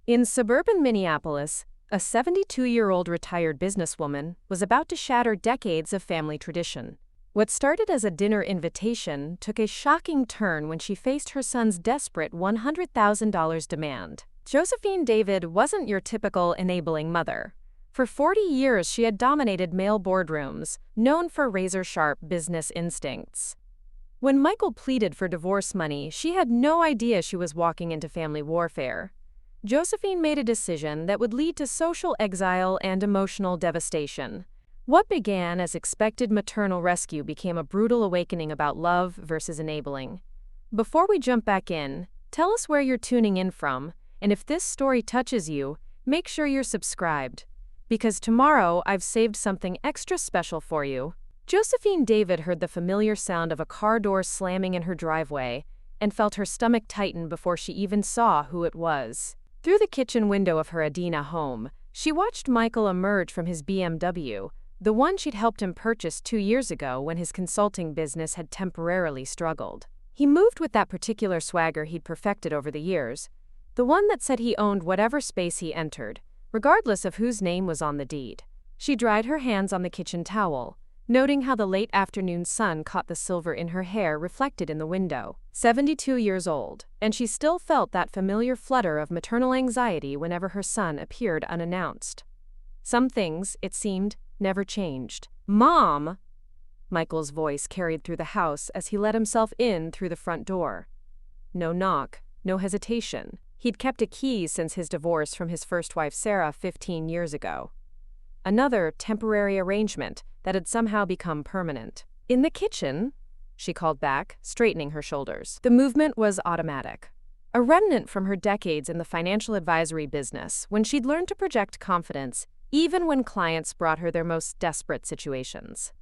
In suburban Minneapolis, a 72-year-old retired businesswoman was about to shatter decades of family tradition. What started as a dinner invitation took a shocking turn when she faced her son's desperate $100,000 demand. Josephine David wasn't your typical enabling mother. For 40 years, she had dominated male boardrooms, known for razor-sharp business instincts. When Michael pleaded for divorce money, she had no idea she was walking into family warfare. Josephine made a decision that would lead to social exile and emotional devastation. What began as expected maternal rescue became a brutal awakening about love versus enabling. Before we jump back in, tell us where you're tuning in from, and if this story touches you, make sure you're subscribed. Because tomorrow I've saved something extra special for you. Josephine David heard the familiar sound of a car door slamming in her driveway and felt her stomach tighten before she even saw who it was. Through the kitchen window of her Adena home, she watched Michael emerge from his BMW, the one she'd helped him purchase 2 years ago when his consulting business had temporarily struggled. He moved with that particular swagger he'd perfected over the years, the one that said he owned whatever space he entered, regardless of whose name was on the deed. She dried her hands on the kitchen towel, noting how the late afternoon sun caught the silver in her hair reflected in the window. 72 years old, and she still felt that familiar flutter of maternal anxiety whenever her son appeared unannounced. Some things, it seemed, never changed. "Mom!" Michael's voice carried through the house as he let himself in through the front door. No knock, no hesitation. He'd kept a key since his divorce from his first wife Sarah 15 years ago. Another temporary arrangement that had somehow become permanent. "In the kitchen?" she called back, straightening her shoulders. The movement was automatic, a remnant from her decades in the financial advisory business when she'd learned to project confidence even when clients brought her their most desperate situations.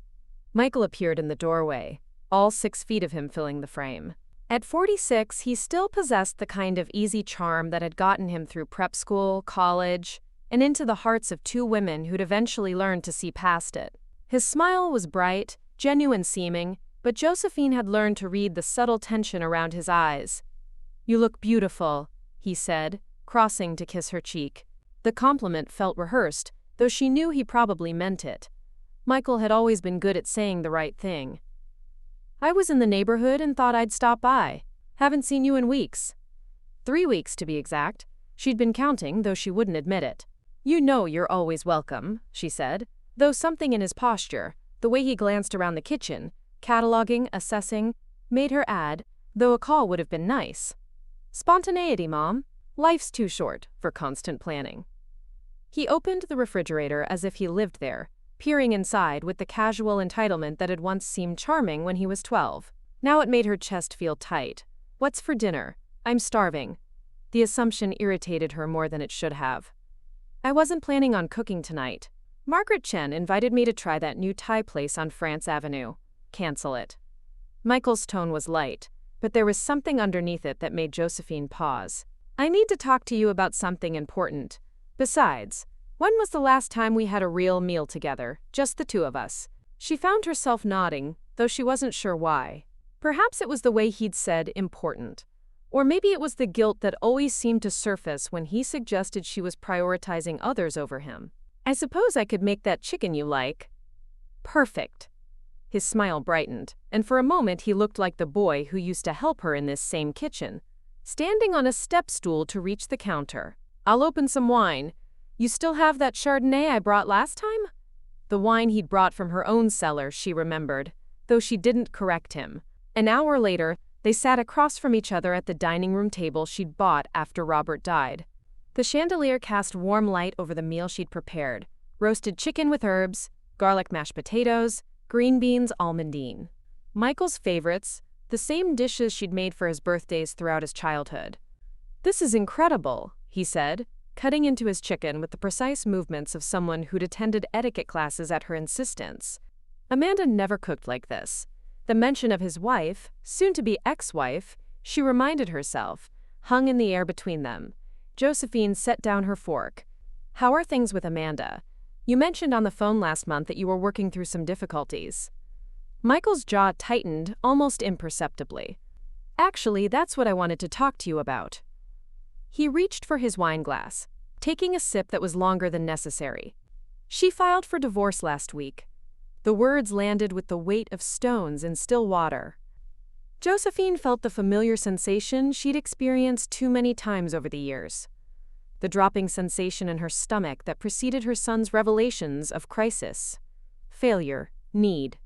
Michael appeared in the doorway, all 6 feet of him filling the frame. At 46, he still possessed the kind of easy charm that had gotten him through prep school, college, and into the hearts of 2 women who'd eventually learned to see past it. His smile was bright, genuine-seeming, but Josephine had learned to read the subtle tension around his eyes. "You look beautiful," he said, crossing to kiss her cheek. The compliment felt rehearsed, though she knew he probably meant it. Michael had always been good at saying the right thing. "I was in the neighborhood and thought I'd stop by. Haven't seen you in weeks." 3 weeks, to be exact. She'd been counting, though she wouldn't admit it. "You know you're always welcome," she said, though something in his posture, the way he glanced around the kitchen, cataloging, assessing, made her add, though a call would have been nice. "Spontaneity, Mom. Life's too short for constant planning." He opened the refrigerator as if he lived there, peering inside with the casual entitlement that had once seemed charming when he was 12. Now it made her chest feel tight. "What's for dinner? I'm starving." The assumption irritated her more than it should have. "I wasn't planning on cooking tonight. Margaret Chen invited me to try that new Thai place on France Avenue. Cancel it." Michael's tone was light, but there was something underneath it that made Josephine pause. "I need to talk to you about something important. Besides, when was the last time we had a real meal together, just the 2 of us?" She found herself nodding, though she wasn't sure why. Perhaps it was the way he'd said important. Or maybe it was the guilt that always seemed to surface when he suggested she was prioritizing others over him. "I suppose I could make that chicken you like." "Perfect." His smile brightened, and for a moment he looked like the boy who used to help her in this same kitchen, standing on a step stool to reach the counter. "I'll open some wine. You still have that Chardonnay I brought last time?" The wine he'd brought from her own cellar, she remembered, though she didn't correct him. An hour later, they sat across from each other at the dining room table she'd bought after Robert died. The chandelier cast warm light over the meal she'd prepared: roasted chicken with herbs, garlic mashed potatoes, green beans almondine. Michael's favorites, the same dishes she'd made for his birthdays throughout his childhood. "This is incredible," he said, cutting into his chicken with the precise movements of someone who'd attended etiquette classes at her insistence. Amanda never cooked like this. The mention of his wife, soon-to-be ex-wife, she reminded herself, hung in the air between them. Josephine set down her fork. "How are things with Amanda? You mentioned on the phone last month that you were working through some difficulties." Michael's jaw tightened almost imperceptibly. "Actually, that's what I wanted to talk to you about." He reached for his wine glass, taking a sip that was longer than necessary. She filed for divorce last week. The words landed with the weight of stones in still water. Josephine felt the familiar sensation she'd experienced too many times over the years. The dropping sensation in her stomach that preceded her son's revelations of crisis, failure, need.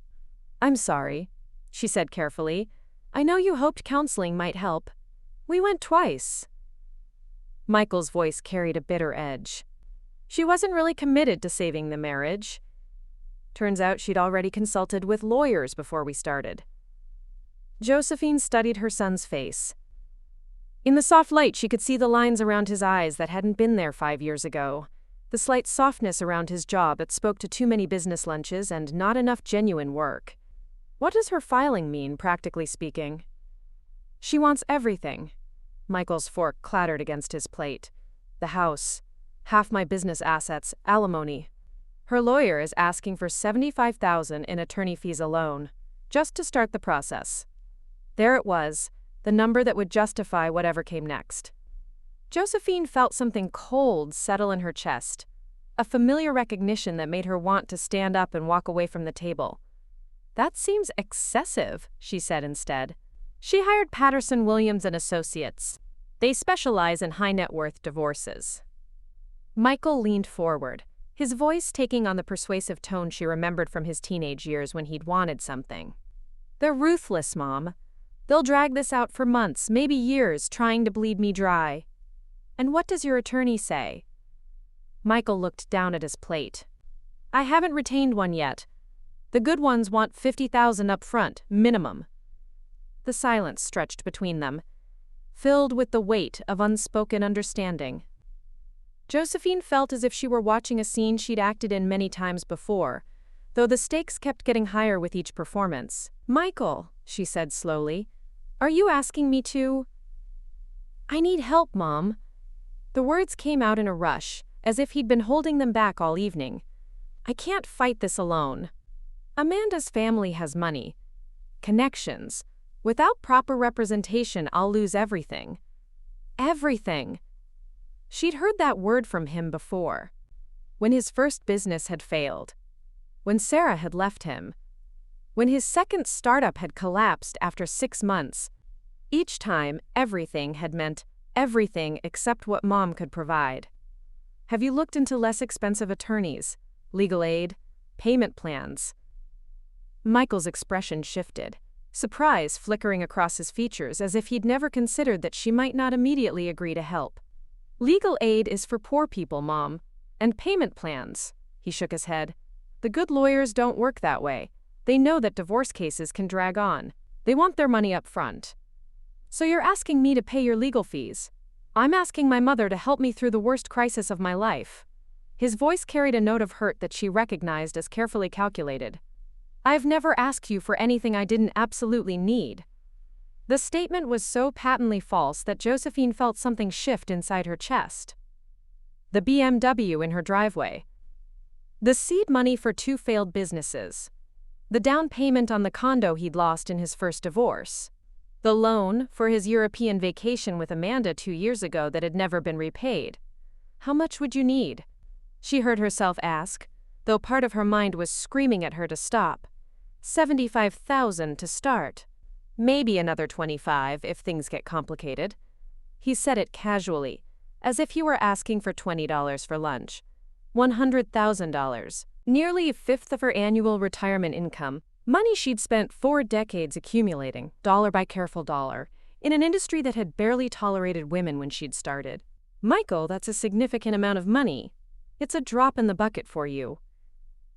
"I'm sorry," she said carefully. "I know you hoped counseling might help. We went twice." Michael's voice carried a bitter edge. She wasn't really committed to saving the marriage. Turns out she'd already consulted with lawyers before we started. Josephine studied her son's face. In the soft light, she could see the lines around his eyes that hadn't been there 5 years ago, the slight softness around his jaw that spoke to too many business lunches and not enough genuine work. What does her filing mean, practically speaking? She wants everything. Michael's fork clattered against his plate. The house, half my business assets, alimony. Her lawyer is asking for $75,000 in attorney fees alone, just to start the process. There it was, the number that would justify whatever came next. Josephine felt something cold settle in her chest, a familiar recognition that made her want to stand up and walk away from the table. "That seems excessive," she said instead. She hired Patterson Williams and Associates. They specialize in high-net-worth divorces. Michael leaned forward, his voice taking on the persuasive tone she remembered from his teenage years when he'd wanted something. "They're ruthless, Mom. They'll drag this out for months, maybe years, trying to bleed me dry." "And what does your attorney say?" Michael looked down at his plate. "I haven't retained one yet. The good ones want $50,000 up front, minimum." The silence stretched between them, filled with the weight of unspoken understanding. Josephine felt as if she were watching a scene she'd acted in many times before, though the stakes kept getting higher with each performance. "Michael," she said slowly, "are you asking me to—" "I need help, Mom." The words came out in a rush, as if he'd been holding them back all evening. "I can't fight this alone. Amanda's family has money, connections. Without proper representation, I'll lose everything. Everything." She'd heard that word from him before. When his first business had failed. When Sarah had left him. When his second startup had collapsed after 6 months. Each time, everything had meant everything except what Mom could provide. "Have you looked into less expensive attorneys, legal aid, payment plans?" Michael's expression shifted, surprise flickering across his features as if he'd never considered that she might not immediately agree to help. "Legal aid is for poor people, Mom. And payment plans." He shook his head. "The good lawyers don't work that way. They know that divorce cases can drag on. They want their money up front. So you're asking me to pay your legal fees. I'm asking my mother to help me through the worst crisis of my life." His voice carried a note of hurt that she recognized as carefully calculated. "I've never asked you for anything I didn't absolutely need." The statement was so patently false that Josephine felt something shift inside her chest. The BMW in her driveway. The seed money for 2 failed businesses. The down payment on the condo he'd lost in his first divorce. The loan for his European vacation with Amanda 2 years ago that had never been repaid. "How much would you need?" she heard herself ask, though part of her mind was screaming at her to stop. $75,000 to start. Maybe another 25 if things get complicated. He said it casually, as if he were asking for $20 for lunch. $100,000, nearly a fifth of her annual retirement income, money she'd spent 4 decades accumulating, dollar by careful dollar, in an industry that had barely tolerated women when she'd started. "Michael, that's a significant amount of money. It's a drop in the bucket for you."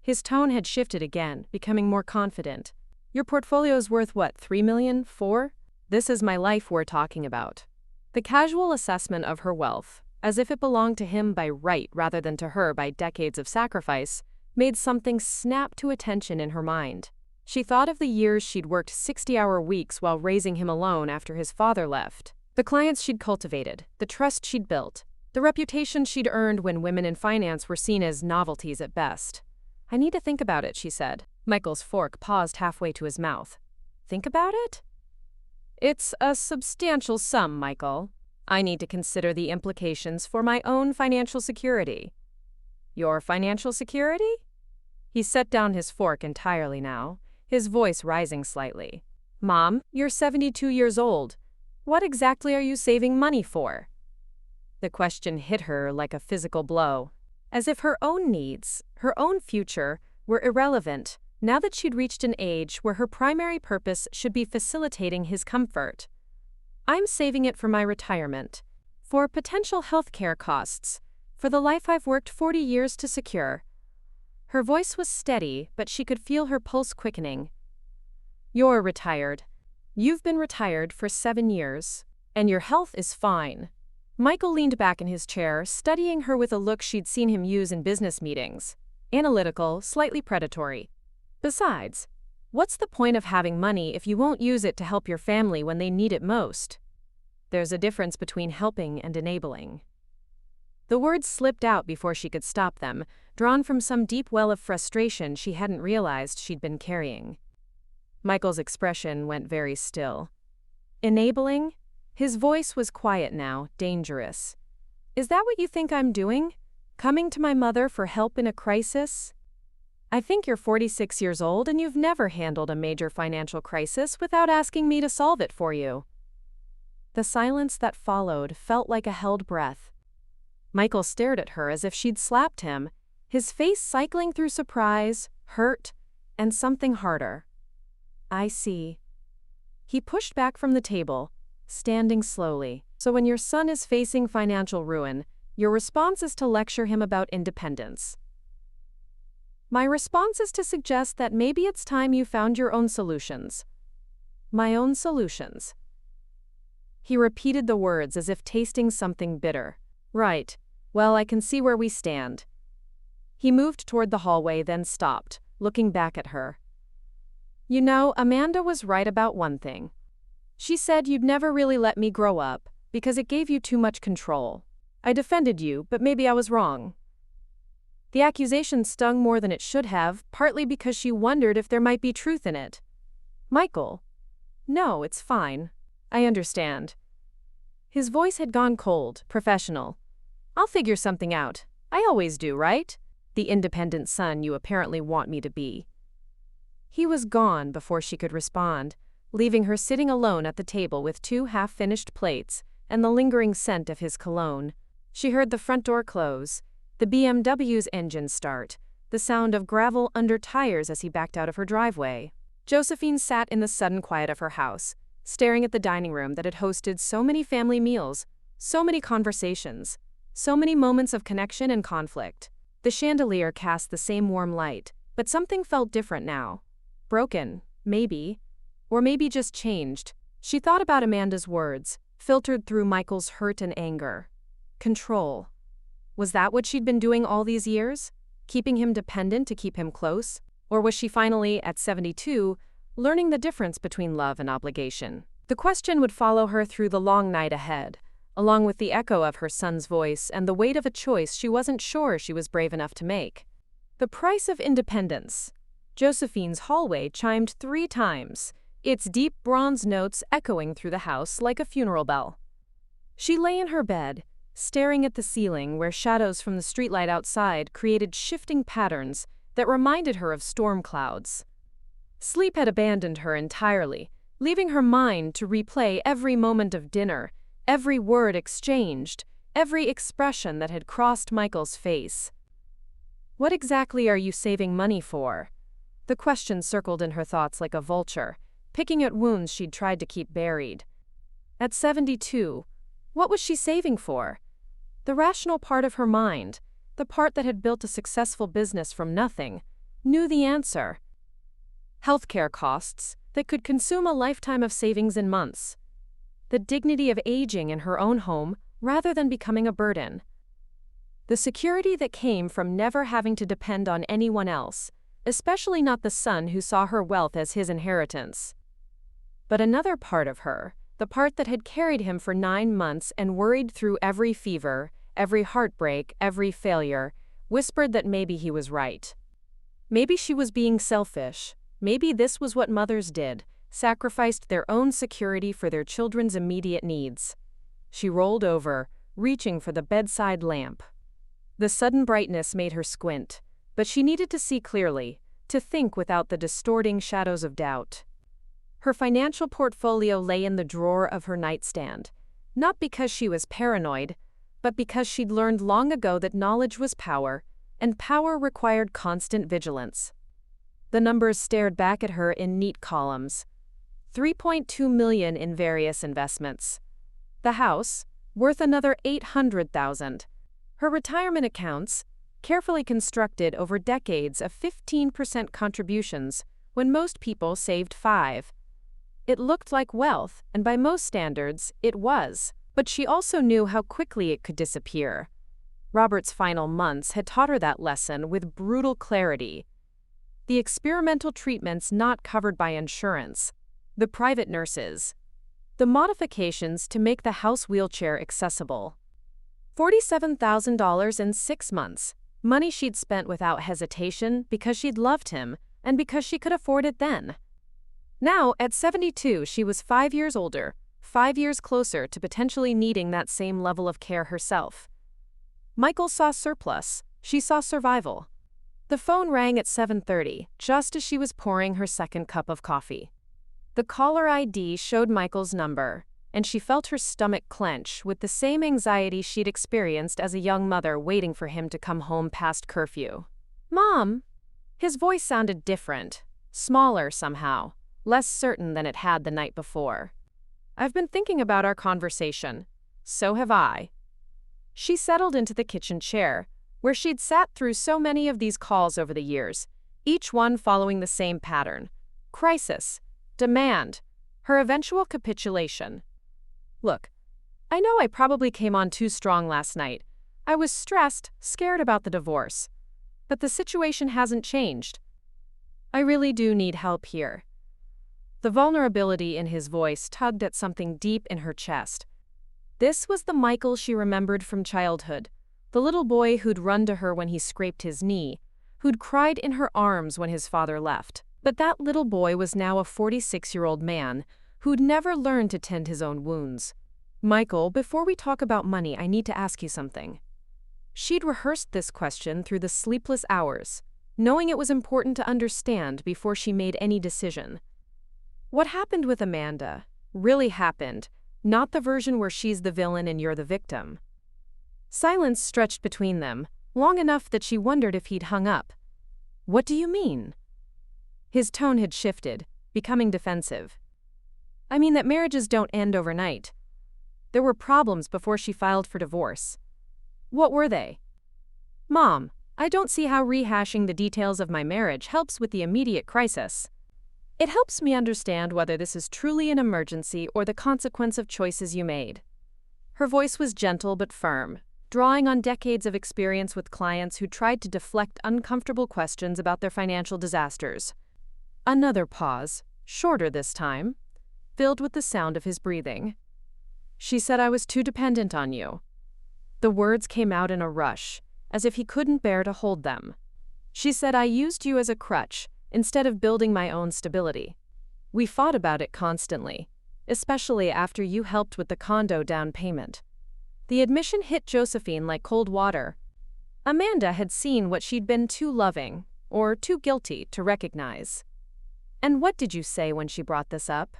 His tone had shifted again, becoming more confident. "Your portfolio's worth what, $3 million? 4? This is my life we're talking about." The casual assessment of her wealth, as if it belonged to him by right rather than to her by decades of sacrifice, made something snap to attention in her mind. She thought of the years she'd worked 60-hour weeks while raising him alone after his father left, the clients she'd cultivated, the trust she'd built, the reputation she'd earned when women in finance were seen as novelties at best. "I need to think about it," she said. Michael's fork paused halfway to his mouth. "Think about it?" "It's a substantial sum, Michael." I need to consider the implications for my own financial security. Your financial security? He set down his fork entirely now, his voice rising slightly. Mom, you're 72 years old. What exactly are you saving money for? The question hit her like a physical blow, as if her own needs, her own future, were irrelevant now that she'd reached an age where her primary purpose should be facilitating his comfort. I'm saving it for my retirement, for potential healthcare costs, for the life I've worked 40 years to secure. Her voice was steady, but she could feel her pulse quickening. You're retired. You've been retired for 7 years, and your health is fine. Michael leaned back in his chair, studying her with a look she'd seen him use in business meetings. Analytical, slightly predatory. Besides, what's the point of having money if you won't use it to help your family when they need it most? There's a difference between helping and enabling. The words slipped out before she could stop them, drawn from some deep well of frustration she hadn't realized she'd been carrying. Michael's expression went very still. Enabling? His voice was quiet now, dangerous. Is that what you think I'm doing? Coming to my mother for help in a crisis? I think you're 46 years old and you've never handled a major financial crisis without asking me to solve it for you. The silence that followed felt like a held breath. Michael stared at her as if she'd slapped him, his face cycling through surprise, hurt, and something harder. I see. He pushed back from the table, standing slowly. So when your son is facing financial ruin, your response is to lecture him about independence. My response is to suggest that maybe it's time you found your own solutions. My own solutions. He repeated the words as if tasting something bitter. Right. Well, I can see where we stand. He moved toward the hallway, then stopped, looking back at her. You know, Amanda was right about one thing. She said you'd never really let me grow up, because it gave you too much control. I defended you, but maybe I was wrong. The accusation stung more than it should have, partly because she wondered if there might be truth in it. Michael? No, it's fine. I understand. His voice had gone cold, professional. I'll figure something out. I always do, right? The independent son you apparently want me to be. He was gone before she could respond, leaving her sitting alone at the table with 2 half-finished plates and the lingering scent of his cologne. She heard the front door close, the BMW's engine start, the sound of gravel under tires as he backed out of her driveway. Josephine sat in the sudden quiet of her house, staring at the dining room that had hosted so many family meals, so many conversations, so many moments of connection and conflict. The chandelier cast the same warm light, but something felt different now. Broken, maybe. Or maybe just changed. She thought about Amanda's words, filtered through Michael's hurt and anger. Control. Was that what she'd been doing all these years? Keeping him dependent to keep him close? Or was she finally, at 72, learning the difference between love and obligation? The question would follow her through the long night ahead, along with the echo of her son's voice and the weight of a choice she wasn't sure she was brave enough to make. The price of independence. Josephine's hallway chimed 3 times, its deep bronze notes echoing through the house like a funeral bell. She lay in her bed, staring at the ceiling where shadows from the streetlight outside created shifting patterns that reminded her of storm clouds. Sleep had abandoned her entirely, leaving her mind to replay every moment of dinner, every word exchanged, every expression that had crossed Michael's face. What exactly are you saving money for? The question circled in her thoughts like a vulture, picking at wounds she'd tried to keep buried. At 72, what was she saving for? The rational part of her mind, the part that had built a successful business from nothing, knew the answer. Healthcare costs that could consume a lifetime of savings in months. The dignity of aging in her own home rather than becoming a burden. The security that came from never having to depend on anyone else, especially not the son who saw her wealth as his inheritance. But another part of her, the part that had carried him for 9 months and worried through every fever, every heartbreak, every failure, whispered that maybe he was right. Maybe she was being selfish. Maybe this was what mothers did, sacrificed their own security for their children's immediate needs. She rolled over, reaching for the bedside lamp. The sudden brightness made her squint, but she needed to see clearly, to think without the distorting shadows of doubt. Her financial portfolio lay in the drawer of her nightstand, not because she was paranoid, but because she'd learned long ago that knowledge was power, and power required constant vigilance. The numbers stared back at her in neat columns. 3.2 million in various investments. The house, worth another 800,000. Her retirement accounts, carefully constructed over decades of 15% contributions when most people saved 5%. It looked like wealth, and by most standards, it was, but she also knew how quickly it could disappear. Robert's final months had taught her that lesson with brutal clarity. The experimental treatments not covered by insurance, the private nurses, the modifications to make the house wheelchair accessible. $47,000 in 6 months, money she'd spent without hesitation because she'd loved him and because she could afford it then. Now, at 72, she was 5 years older, 5 years closer to potentially needing that same level of care herself. Michael saw surplus, she saw survival. The phone rang at 7:30, just as she was pouring her second cup of coffee. The caller ID showed Michael's number, and she felt her stomach clench with the same anxiety she'd experienced as a young mother waiting for him to come home past curfew. "Mom!" His voice sounded different, smaller somehow, less certain than it had the night before. "I've been thinking about our conversation. So have I." She settled into the kitchen chair, where she'd sat through so many of these calls over the years, each one following the same pattern: crisis, demand, her eventual capitulation. "Look, I know I probably came on too strong last night. I was stressed, scared about the divorce. But the situation hasn't changed. I really do need help here." The vulnerability in his voice tugged at something deep in her chest. This was the Michael she remembered from childhood, the little boy who'd run to her when he scraped his knee, who'd cried in her arms when his father left. But that little boy was now a 46-year-old man who'd never learned to tend his own wounds. "Michael, before we talk about money, I need to ask you something." She'd rehearsed this question through the sleepless hours, knowing it was important to understand before she made any decision. What happened with Amanda really happened, not the version where she's the villain and you're the victim. Silence stretched between them, long enough that she wondered if he'd hung up. "What do you mean?" His tone had shifted, becoming defensive. "I mean that marriages don't end overnight. There were problems before she filed for divorce." "What were they?" "Mom, I don't see how rehashing the details of my marriage helps with the immediate crisis. It helps me understand whether this is truly an emergency or the consequence of choices you made." Her voice was gentle but firm, drawing on decades of experience with clients who tried to deflect uncomfortable questions about their financial disasters. Another pause, shorter this time, filled with the sound of his breathing. "She said I was too dependent on you." The words came out in a rush, as if he couldn't bear to hold them. "She said I used you as a crutch, instead of building my own stability. We fought about it constantly, especially after you helped with the condo down payment." The admission hit Josephine like cold water. Amanda had seen what she'd been too loving, or too guilty, to recognize. "And what did you say when she brought this up?"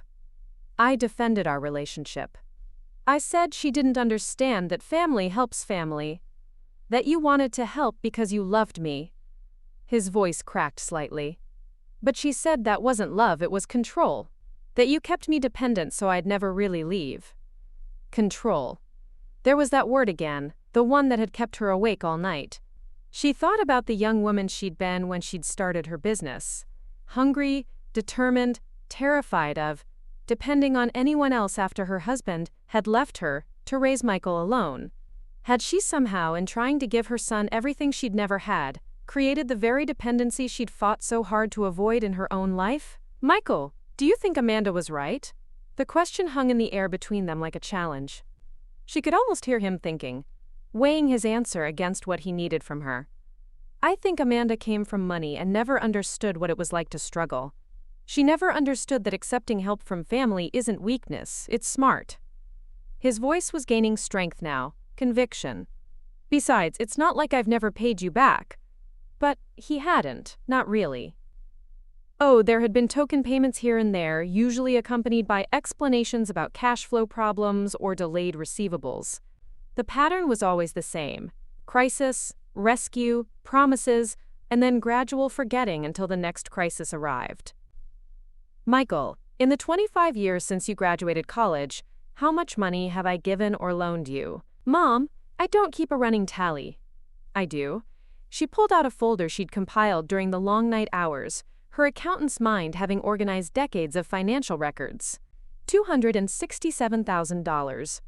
"I defended our relationship. I said she didn't understand that family helps family. That you wanted to help because you loved me." His voice cracked slightly. "But she said that wasn't love, it was control. That you kept me dependent so I'd never really leave." Control. There was that word again, the one that had kept her awake all night. She thought about the young woman she'd been when she'd started her business. Hungry, determined, terrified of depending on anyone else after her husband had left her to raise Michael alone. Had she somehow, in trying to give her son everything she'd never had, created the very dependency she'd fought so hard to avoid in her own life? "Michael, do you think Amanda was right?" The question hung in the air between them like a challenge. She could almost hear him thinking, weighing his answer against what he needed from her. "I think Amanda came from money and never understood what it was like to struggle. She never understood that accepting help from family isn't weakness, it's smart." His voice was gaining strength now, conviction. Besides, it's not like I've never paid you back. But he hadn't, not really. Oh, there had been token payments here and there, usually accompanied by explanations about cash flow problems or delayed receivables. The pattern was always the same: crisis, rescue, promises, and then gradual forgetting until the next crisis arrived. Michael, in the 25 years since you graduated college, how much money have I given or loaned you? Mom, I don't keep a running tally. I do. She pulled out a folder she'd compiled during the long night hours, her accountant's mind having organized decades of financial records. $267,000.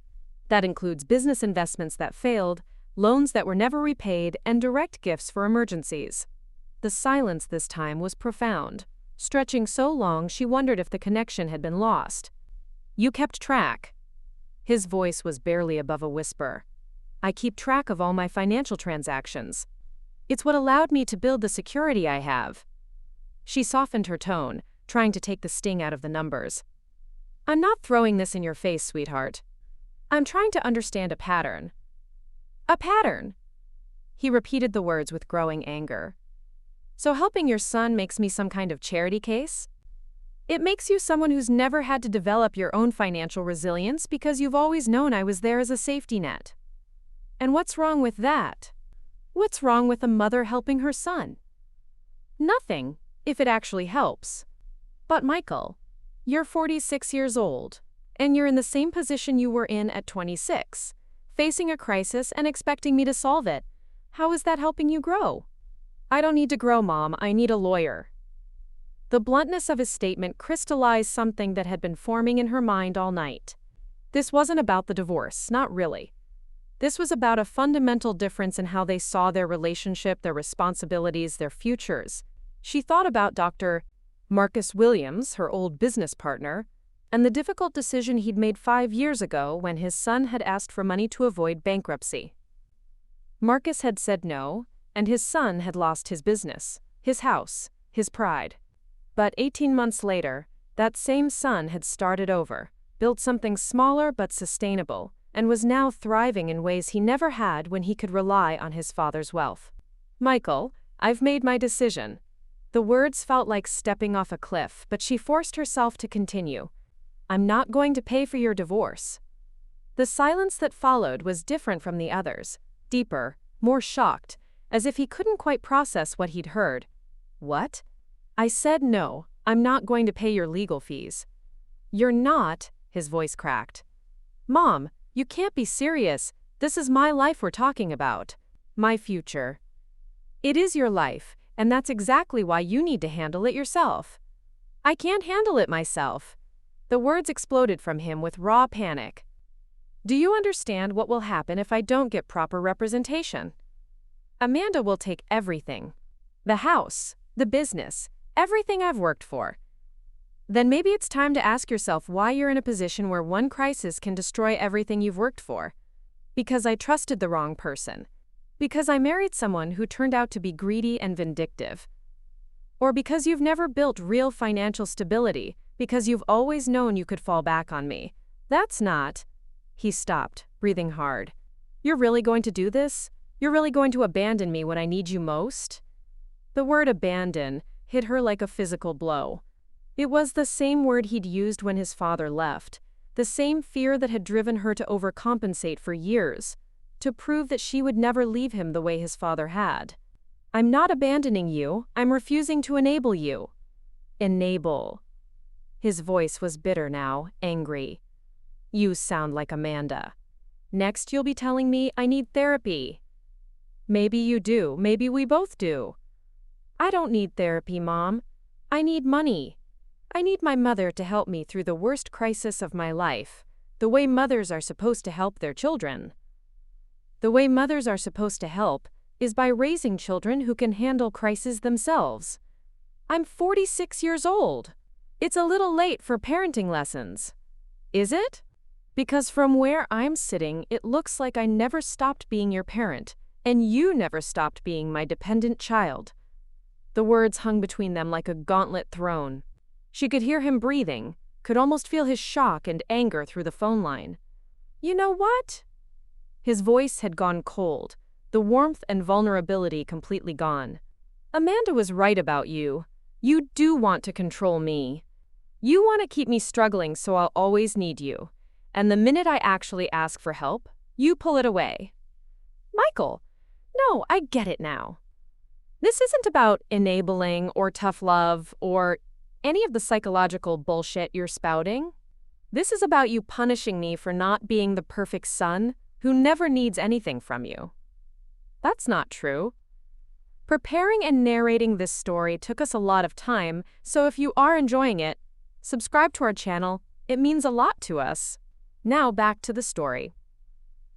That includes business investments that failed, loans that were never repaid, and direct gifts for emergencies. The silence this time was profound, stretching so long she wondered if the connection had been lost. You kept track. His voice was barely above a whisper. I keep track of all my financial transactions. It's what allowed me to build the security I have. She softened her tone, trying to take the sting out of the numbers. I'm not throwing this in your face, sweetheart. I'm trying to understand a pattern. A pattern? He repeated the words with growing anger. So helping your son makes me some kind of charity case? It makes you someone who's never had to develop your own financial resilience because you've always known I was there as a safety net. And what's wrong with that? What's wrong with a mother helping her son? Nothing, if it actually helps. But Michael, you're 46 years old, and you're in the same position you were in at 26, facing a crisis and expecting me to solve it. How is that helping you grow? I don't need to grow, Mom. I need a lawyer. The bluntness of his statement crystallized something that had been forming in her mind all night. This wasn't about the divorce, not really. This was about a fundamental difference in how they saw their relationship, their responsibilities, their futures. She thought about Dr. Marcus Williams, her old business partner, and the difficult decision he'd made 5 years ago when his son had asked for money to avoid bankruptcy. Marcus had said no, and his son had lost his business, his house, his pride. But 18 months later, that same son had started over, built something smaller but sustainable, and was now thriving in ways he never had when he could rely on his father's wealth. Michael, I've made my decision. The words felt like stepping off a cliff, but she forced herself to continue. I'm not going to pay for your divorce. The silence that followed was different from the others, deeper, more shocked, as if he couldn't quite process what he'd heard. What? I said no, I'm not going to pay your legal fees. You're not, his voice cracked. Mom, you can't be serious. This is my life we're talking about. My future. It is your life, and that's exactly why you need to handle it yourself. I can't handle it myself. The words exploded from him with raw panic. Do you understand what will happen if I don't get proper representation? Amanda will take everything. The house, the business, everything I've worked for. Then maybe it's time to ask yourself why you're in a position where one crisis can destroy everything you've worked for. Because I trusted the wrong person. Because I married someone who turned out to be greedy and vindictive. Or because you've never built real financial stability, because you've always known you could fall back on me. That's not. He stopped, breathing hard. You're really going to do this? You're really going to abandon me when I need you most? The word abandon hit her like a physical blow. It was the same word he'd used when his father left, the same fear that had driven her to overcompensate for years, to prove that she would never leave him the way his father had. I'm not abandoning you, I'm refusing to enable you. Enable. His voice was bitter now, angry. You sound like Amanda. Next you'll be telling me I need therapy. Maybe you do, maybe we both do. I don't need therapy, Mom. I need money. I need my mother to help me through the worst crisis of my life, the way mothers are supposed to help their children. The way mothers are supposed to help is by raising children who can handle crises themselves. I'm 46 years old. It's a little late for parenting lessons. Is it? Because from where I'm sitting, it looks like I never stopped being your parent, and you never stopped being my dependent child. The words hung between them like a gauntlet thrown. She could hear him breathing, could almost feel his shock and anger through the phone line. You know what? His voice had gone cold, the warmth and vulnerability completely gone. Amanda was right about you. You do want to control me. You want to keep me struggling so I'll always need you. And the minute I actually ask for help, you pull it away. Michael, no, I get it now. This isn't about enabling or tough love or any of the psychological bullshit you're spouting. This is about you punishing me for not being the perfect son who never needs anything from you. That's not true. Preparing and narrating this story took us a lot of time, so if you are enjoying it, subscribe to our channel. It means a lot to us. Now back to the story.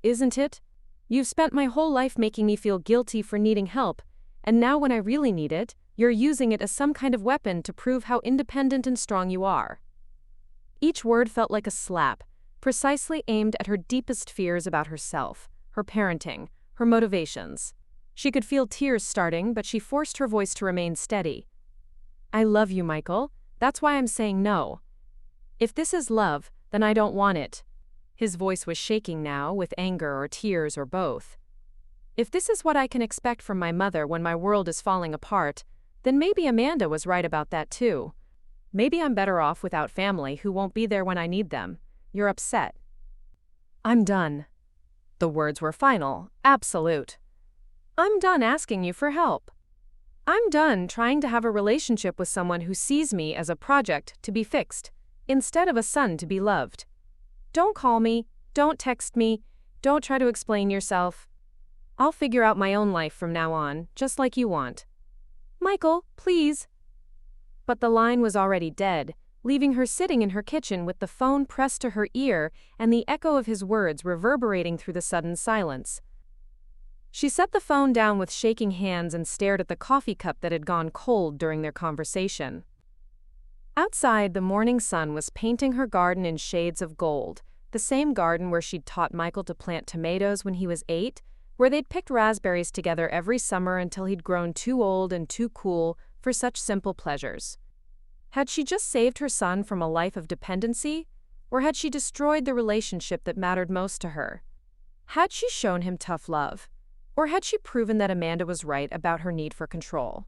Isn't it? You've spent my whole life making me feel guilty for needing help, and now when I really need it, you're using it as some kind of weapon to prove how independent and strong you are. Each word felt like a slap, precisely aimed at her deepest fears about herself, her parenting, her motivations. She could feel tears starting, but she forced her voice to remain steady. I love you, Michael. That's why I'm saying no. If this is love, then I don't want it. His voice was shaking now, with anger or tears or both. If this is what I can expect from my mother when my world is falling apart, then maybe Amanda was right about that too. Maybe I'm better off without family who won't be there when I need them. You're upset. I'm done. The words were final, absolute. I'm done asking you for help. I'm done trying to have a relationship with someone who sees me as a project to be fixed, instead of a son to be loved. Don't call me, don't text me, don't try to explain yourself. I'll figure out my own life from now on, just like you want. Michael, please. But the line was already dead, leaving her sitting in her kitchen with the phone pressed to her ear and the echo of his words reverberating through the sudden silence. She set the phone down with shaking hands and stared at the coffee cup that had gone cold during their conversation. Outside, the morning sun was painting her garden in shades of gold, the same garden where she'd taught Michael to plant tomatoes when he was 8, where they'd picked raspberries together every summer until he'd grown too old and too cool for such simple pleasures. Had she just saved her son from a life of dependency, or had she destroyed the relationship that mattered most to her? Had she shown him tough love, or had she proven that Amanda was right about her need for control?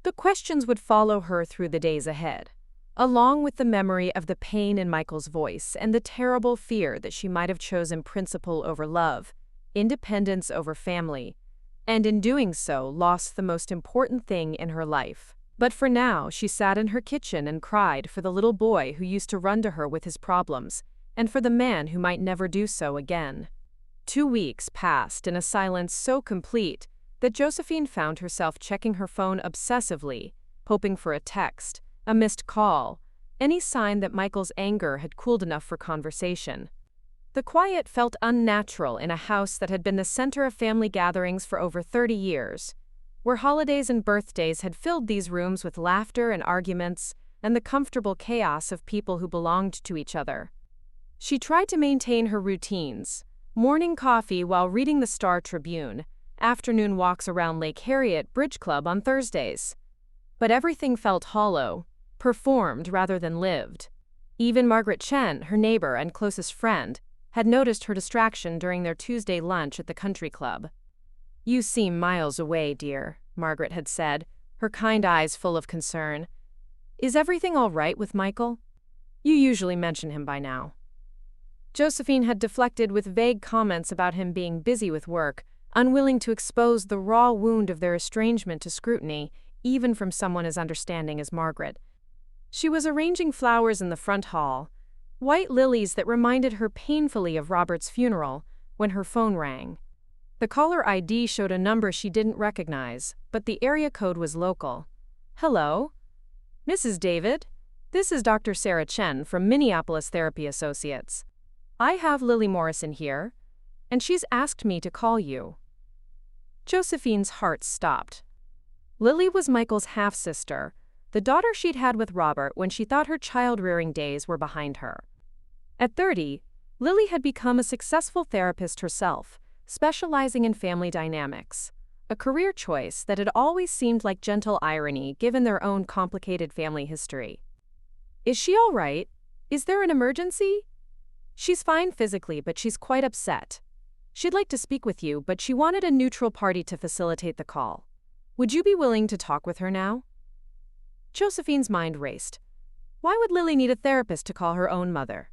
The questions would follow her through the days ahead, along with the memory of the pain in Michael's voice and the terrible fear that she might have chosen principle over love, independence over family, and in doing so lost the most important thing in her life. But for now, she sat in her kitchen and cried for the little boy who used to run to her with his problems, and for the man who might never do so again. 2 weeks passed in a silence so complete that Josephine found herself checking her phone obsessively, hoping for a text, a missed call, any sign that Michael's anger had cooled enough for conversation. The quiet felt unnatural in a house that had been the center of family gatherings for over 30 years, where holidays and birthdays had filled these rooms with laughter and arguments and the comfortable chaos of people who belonged to each other. She tried to maintain her routines, morning coffee while reading the Star Tribune, afternoon walks around Lake Harriet Bridge Club on Thursdays. But everything felt hollow, performed rather than lived. Even Margaret Chen, her neighbor and closest friend, had noticed her distraction during their Tuesday lunch at the country club. You seem miles away, dear, Margaret had said, her kind eyes full of concern. Is everything all right with Michael? You usually mention him by now. Josephine had deflected with vague comments about him being busy with work, unwilling to expose the raw wound of their estrangement to scrutiny, even from someone as understanding as Margaret. She was arranging flowers in the front hall, white lilies that reminded her painfully of Robert's funeral, when her phone rang. The caller ID showed a number she didn't recognize, but the area code was local. Hello? Mrs. David? This is Dr. Sarah Chen from Minneapolis Therapy Associates. I have Lily Morrison here, and she's asked me to call you. Josephine's heart stopped. Lily was Michael's half-sister, the daughter she'd had with Robert when she thought her child-rearing days were behind her. At 30, Lily had become a successful therapist herself, specializing in family dynamics, a career choice that had always seemed like gentle irony given their own complicated family history. Is she all right? Is there an emergency? She's fine physically, but she's quite upset. She'd like to speak with you, but she wanted a neutral party to facilitate the call. Would you be willing to talk with her now? Josephine's mind raced. Why would Lily need a therapist to call her own mother?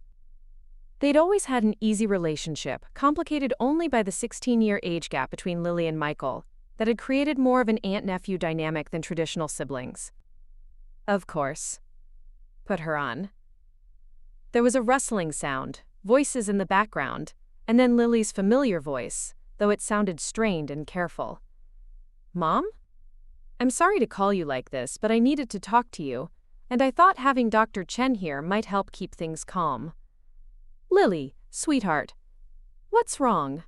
They'd always had an easy relationship, complicated only by the 16-year age gap between Lily and Michael, that had created more of an aunt-nephew dynamic than traditional siblings. Of course. Put her on. There was a rustling sound, voices in the background, and then Lily's familiar voice, though it sounded strained and careful. Mom? I'm sorry to call you like this, but I needed to talk to you, and I thought having Dr. Chen here might help keep things calm. Lily, sweetheart. What's wrong?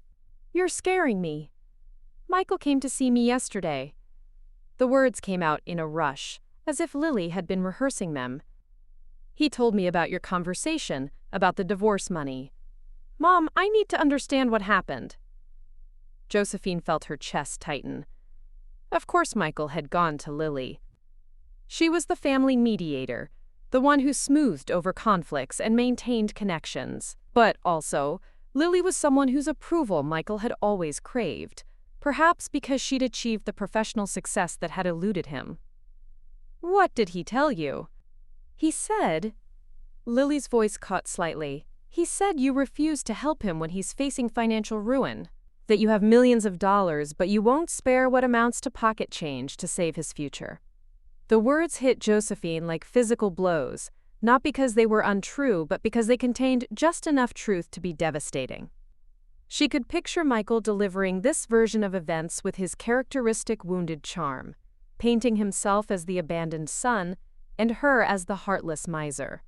You're scaring me. Michael came to see me yesterday. The words came out in a rush, as if Lily had been rehearsing them. He told me about your conversation, about the divorce money. Mom, I need to understand what happened. Josephine felt her chest tighten. Of course Michael had gone to Lily. She was the family mediator, the one who smoothed over conflicts and maintained connections. But also, Lily was someone whose approval Michael had always craved, perhaps because she'd achieved the professional success that had eluded him. What did he tell you? He said, Lily's voice caught slightly, he said you refuse to help him when he's facing financial ruin, that you have millions of dollars but you won't spare what amounts to pocket change to save his future. The words hit Josephine like physical blows, not because they were untrue but because they contained just enough truth to be devastating. She could picture Michael delivering this version of events with his characteristic wounded charm, painting himself as the abandoned son and her as the heartless miser.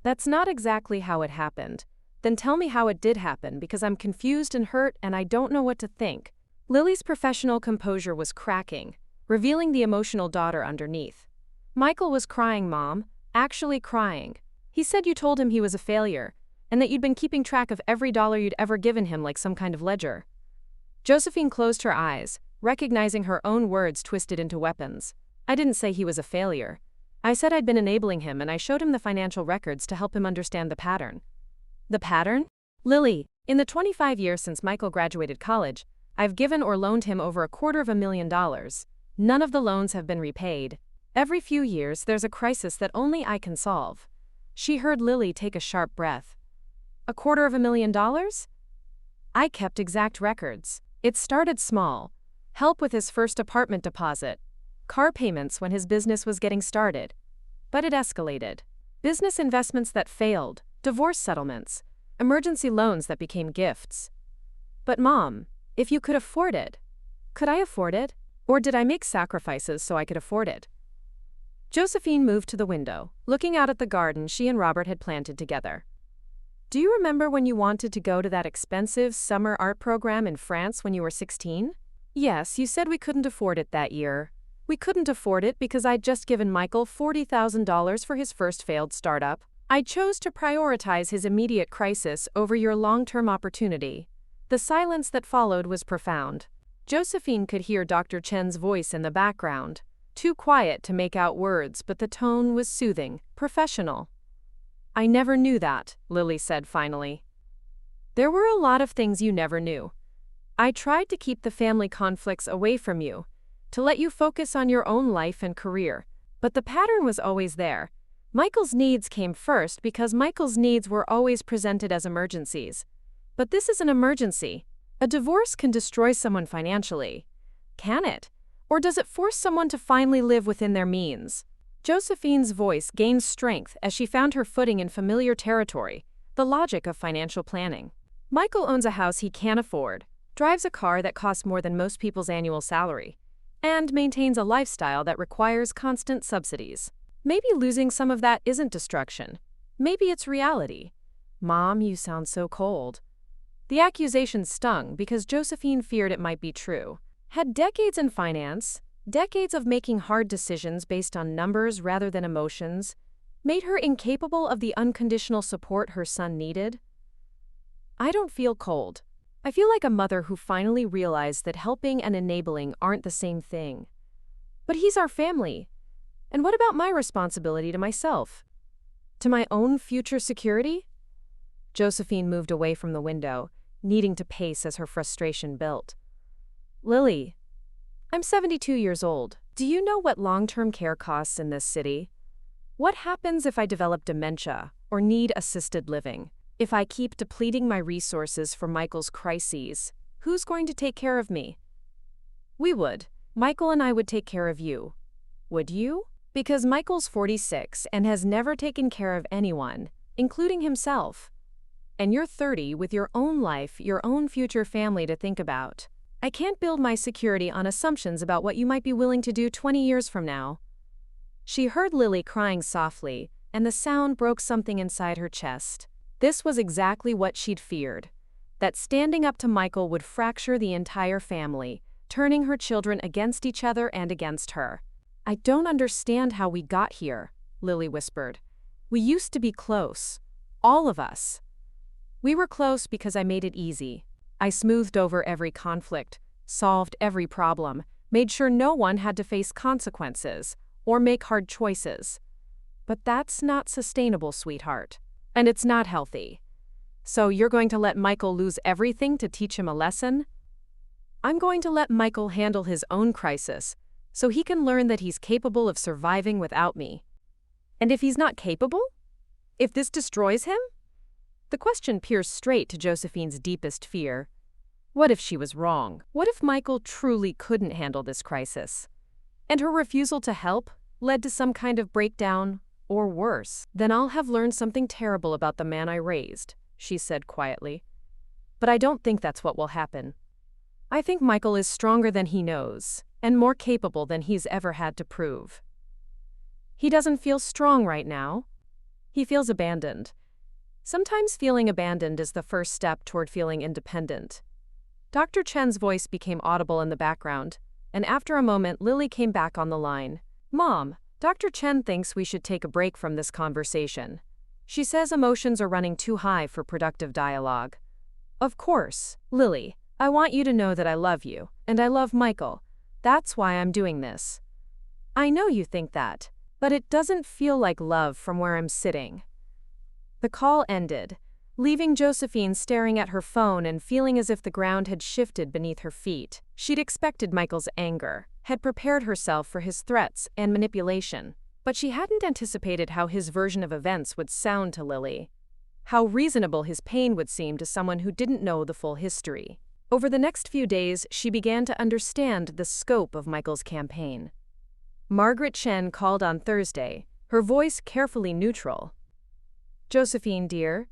That's not exactly how it happened. Then tell me how it did happen, because I'm confused and hurt and I don't know what to think. Lily's professional composure was cracking, revealing the emotional daughter underneath. Michael was crying, Mom, actually crying. He said you told him he was a failure, and that you'd been keeping track of every dollar you'd ever given him like some kind of ledger. Josephine closed her eyes, recognizing her own words twisted into weapons. I didn't say he was a failure. I said I'd been enabling him and I showed him the financial records to help him understand the pattern. The pattern? Lily, in the 25 years since Michael graduated college, I've given or loaned him over $250,000. None of the loans have been repaid. Every few years there's a crisis that only I can solve. She heard Lily take a sharp breath. $250,000? I kept exact records. It started small. Help with his first apartment deposit. Car payments when his business was getting started. But it escalated. Business investments that failed. Divorce settlements. Emergency loans that became gifts. But Mom, if you could afford it, could I afford it? Or did I make sacrifices so I could afford it? Josephine moved to the window, looking out at the garden she and Robert had planted together. Do you remember when you wanted to go to that expensive summer art program in France when you were 16? Yes, you said we couldn't afford it that year. We couldn't afford it because I'd just given Michael $40,000 for his first failed startup. I chose to prioritize his immediate crisis over your long-term opportunity. The silence that followed was profound. Josephine could hear Dr. Chen's voice in the background. Too quiet to make out words, but the tone was soothing, professional. I never knew that, Lily said finally. There were a lot of things you never knew. I tried to keep the family conflicts away from you, to let you focus on your own life and career, but the pattern was always there. Michael's needs came first because Michael's needs were always presented as emergencies. But this is an emergency. A divorce can destroy someone financially. Can it? Or does it force someone to finally live within their means? Josephine's voice gained strength as she found her footing in familiar territory, the logic of financial planning. Michael owns a house he can't afford, drives a car that costs more than most people's annual salary, and maintains a lifestyle that requires constant subsidies. Maybe losing some of that isn't destruction. Maybe it's reality. Mom, you sound so cold. The accusation stung because Josephine feared it might be true. Had decades in finance, decades of making hard decisions based on numbers rather than emotions, made her incapable of the unconditional support her son needed? I don't feel cold. I feel like a mother who finally realized that helping and enabling aren't the same thing. But he's our family. And what about my responsibility to myself? To my own future security? Josephine moved away from the window, needing to pace as her frustration built. Lily, I'm 72 years old. Do you know what long-term care costs in this city? What happens if I develop dementia or need assisted living? If I keep depleting my resources for Michael's crises, who's going to take care of me? We would. Michael and I would take care of you. Would you? Because Michael's 46 and has never taken care of anyone, including himself. And you're 30 with your own life, your own future family to think about. I can't build my security on assumptions about what you might be willing to do 20 years from now. She heard Lily crying softly, and the sound broke something inside her chest. This was exactly what she'd feared. That standing up to Michael would fracture the entire family, turning her children against each other and against her. I don't understand how we got here, Lily whispered. We used to be close. All of us. We were close because I made it easy. I smoothed over every conflict, solved every problem, made sure no one had to face consequences or make hard choices. But that's not sustainable, sweetheart. And it's not healthy. So you're going to let Michael lose everything to teach him a lesson? I'm going to let Michael handle his own crisis, so he can learn that he's capable of surviving without me. And if he's not capable? If this destroys him? The question pierced straight to Josephine's deepest fear. What if she was wrong? What if Michael truly couldn't handle this crisis? And her refusal to help led to some kind of breakdown, or worse. Then I'll have learned something terrible about the man I raised, she said quietly. But I don't think that's what will happen. I think Michael is stronger than he knows, and more capable than he's ever had to prove. He doesn't feel strong right now. He feels abandoned. Sometimes feeling abandoned is the first step toward feeling independent. Dr. Chen's voice became audible in the background, and after a moment Lily came back on the line. Mom, Dr. Chen thinks we should take a break from this conversation. She says emotions are running too high for productive dialogue. Of course, Lily, I want you to know that I love you, and I love Michael. That's why I'm doing this. I know you think that, but it doesn't feel like love from where I'm sitting. The call ended, leaving Josephine staring at her phone and feeling as if the ground had shifted beneath her feet. She'd expected Michael's anger, had prepared herself for his threats and manipulation, but she hadn't anticipated how his version of events would sound to Lily. How reasonable his pain would seem to someone who didn't know the full history. Over the next few days, she began to understand the scope of Michael's campaign. Margaret Chen called on Thursday, her voice carefully neutral. Josephine, dear,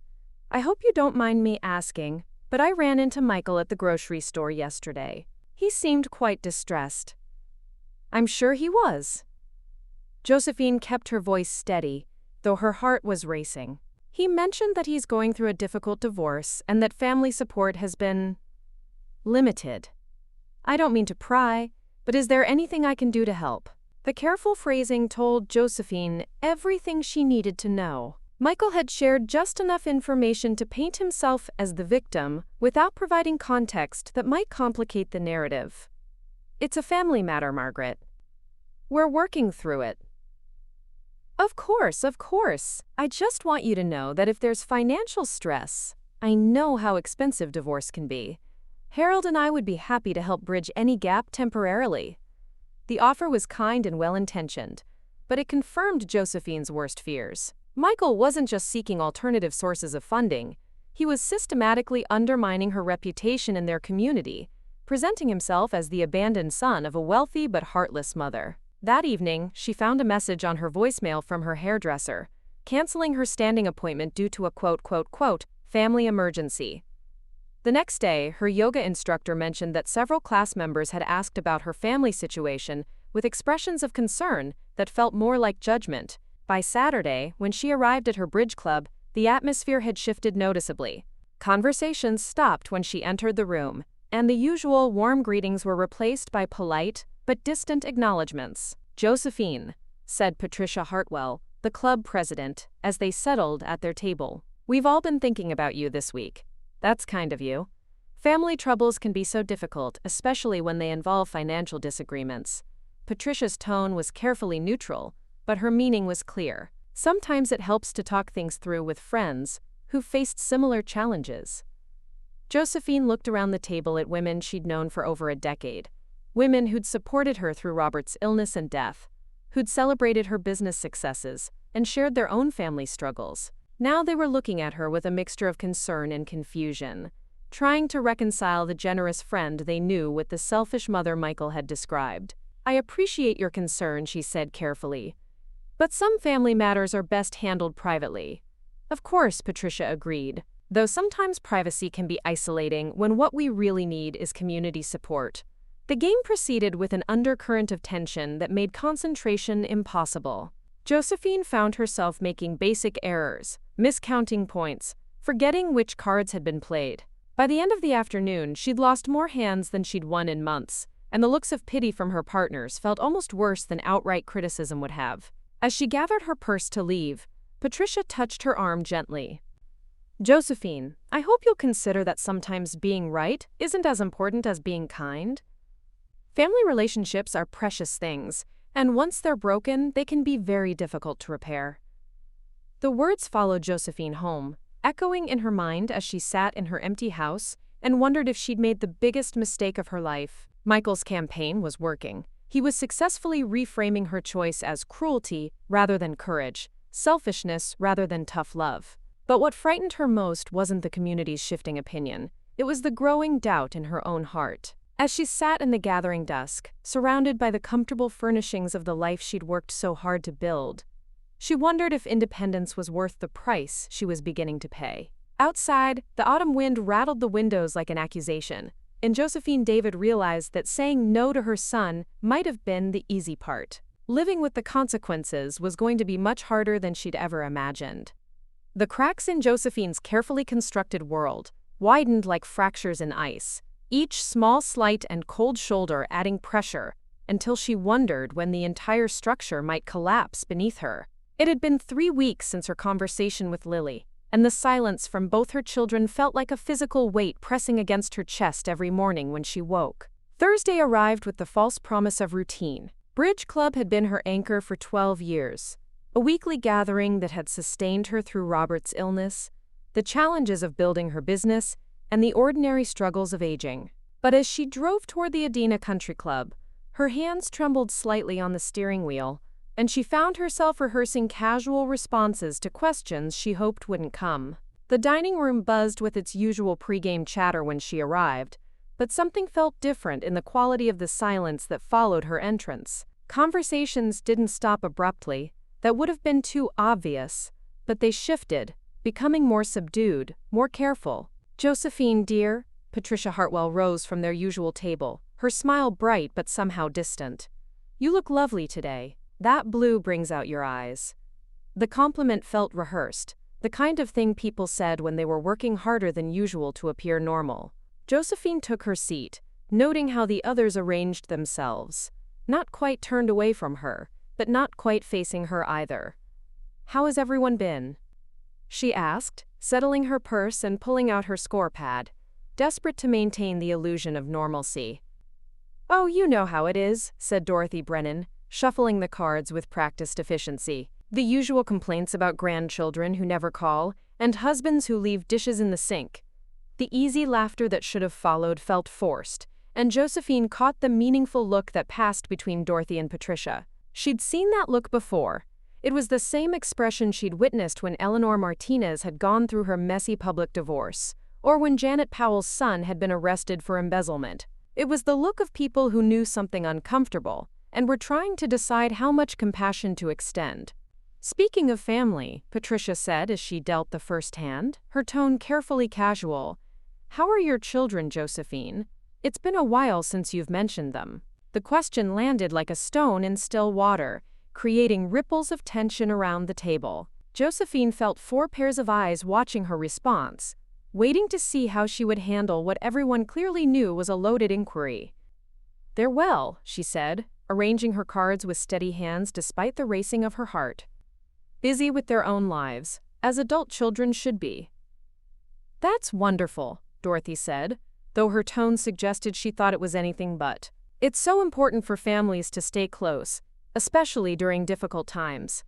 I hope you don't mind me asking, but I ran into Michael at the grocery store yesterday. He seemed quite distressed. I'm sure he was. Josephine kept her voice steady, though her heart was racing. He mentioned that he's going through a difficult divorce and that family support has been limited. I don't mean to pry, but is there anything I can do to help? The careful phrasing told Josephine everything she needed to know. Michael had shared just enough information to paint himself as the victim without providing context that might complicate the narrative. It's a family matter, Margaret. We're working through it. Of course. I just want you to know that if there's financial stress, I know how expensive divorce can be. Harold and I would be happy to help bridge any gap temporarily. The offer was kind and well-intentioned, but it confirmed Josephine's worst fears. Michael wasn't just seeking alternative sources of funding, he was systematically undermining her reputation in their community, presenting himself as the abandoned son of a wealthy but heartless mother. That evening, she found a message on her voicemail from her hairdresser, canceling her standing appointment due to a family emergency. The next day, her yoga instructor mentioned that several class members had asked about her family situation with expressions of concern that felt more like judgment. By Saturday, when she arrived at her bridge club, the atmosphere had shifted noticeably. Conversations stopped when she entered the room, and the usual warm greetings were replaced by polite but distant acknowledgments. Josephine, said Patricia Hartwell, the club president, as they settled at their table. We've all been thinking about you this week. That's kind of you. Family troubles can be so difficult, especially when they involve financial disagreements. Patricia's tone was carefully neutral, but her meaning was clear. Sometimes it helps to talk things through with friends who faced similar challenges. Josephine looked around the table at women she'd known for over a decade, women who'd supported her through Robert's illness and death, who'd celebrated her business successes and shared their own family struggles. Now they were looking at her with a mixture of concern and confusion, trying to reconcile the generous friend they knew with the selfish mother Michael had described. "I appreciate your concern," she said carefully, "but some family matters are best handled privately." "Of course," Patricia agreed, "though sometimes privacy can be isolating when what we really need is community support." The game proceeded with an undercurrent of tension that made concentration impossible. Josephine found herself making basic errors, miscounting points, forgetting which cards had been played. By the end of the afternoon, she'd lost more hands than she'd won in months, and the looks of pity from her partners felt almost worse than outright criticism would have. As she gathered her purse to leave, Patricia touched her arm gently. "Josephine, I hope you'll consider that sometimes being right isn't as important as being kind. Family relationships are precious things, and once they're broken, they can be very difficult to repair." The words followed Josephine home, echoing in her mind as she sat in her empty house and wondered if she'd made the biggest mistake of her life. Michael's campaign was working. He was successfully reframing her choice as cruelty rather than courage, selfishness rather than tough love. But what frightened her most wasn't the community's shifting opinion. It was the growing doubt in her own heart. As she sat in the gathering dusk, surrounded by the comfortable furnishings of the life she'd worked so hard to build, she wondered if independence was worth the price she was beginning to pay. Outside, the autumn wind rattled the windows like an accusation, and Josephine David realized that saying no to her son might have been the easy part. Living with the consequences was going to be much harder than she'd ever imagined. The cracks in Josephine's carefully constructed world widened like fractures in ice, each small slight and cold shoulder adding pressure until she wondered when the entire structure might collapse beneath her. It had been 3 weeks since her conversation with Lily, and the silence from both her children felt like a physical weight pressing against her chest every morning when she woke. Thursday arrived with the false promise of routine. Bridge Club had been her anchor for 12 years, a weekly gathering that had sustained her through Robert's illness, the challenges of building her business, and the ordinary struggles of aging. But as she drove toward the Adena Country Club, her hands trembled slightly on the steering wheel, and she found herself rehearsing casual responses to questions she hoped wouldn't come. The dining room buzzed with its usual pregame chatter when she arrived, but something felt different in the quality of the silence that followed her entrance. Conversations didn't stop abruptly. That would have been too obvious, but they shifted, becoming more subdued, more careful. "Josephine, dear," Patricia Hartwell rose from their usual table, her smile bright but somehow distant. "You look lovely today. That blue brings out your eyes." The compliment felt rehearsed, the kind of thing people said when they were working harder than usual to appear normal. Josephine took her seat, noting how the others arranged themselves, not quite turned away from her, but not quite facing her either. "How has everyone been?" she asked, settling her purse and pulling out her score pad, desperate to maintain the illusion of normalcy. "Oh, you know how it is," said Dorothy Brennan, shuffling the cards with practiced efficiency. "The usual complaints about grandchildren who never call, and husbands who leave dishes in the sink." The easy laughter that should have followed felt forced, and Josephine caught the meaningful look that passed between Dorothy and Patricia. She'd seen that look before. It was the same expression she'd witnessed when Eleanor Martinez had gone through her messy public divorce, or when Janet Powell's son had been arrested for embezzlement. It was the look of people who knew something uncomfortable and were trying to decide how much compassion to extend. "Speaking of family," Patricia said as she dealt the first hand, her tone carefully casual, "how are your children, Josephine? It's been a while since you've mentioned them." The question landed like a stone in still water, creating ripples of tension around the table. Josephine felt 4 pairs of eyes watching her response, waiting to see how she would handle what everyone clearly knew was a loaded inquiry. "They're well," she said, arranging her cards with steady hands despite the racing of her heart. "Busy with their own lives, as adult children should be." "That's wonderful," Dorothy said, though her tone suggested she thought it was anything but. "It's so important for families to stay close, especially during difficult times."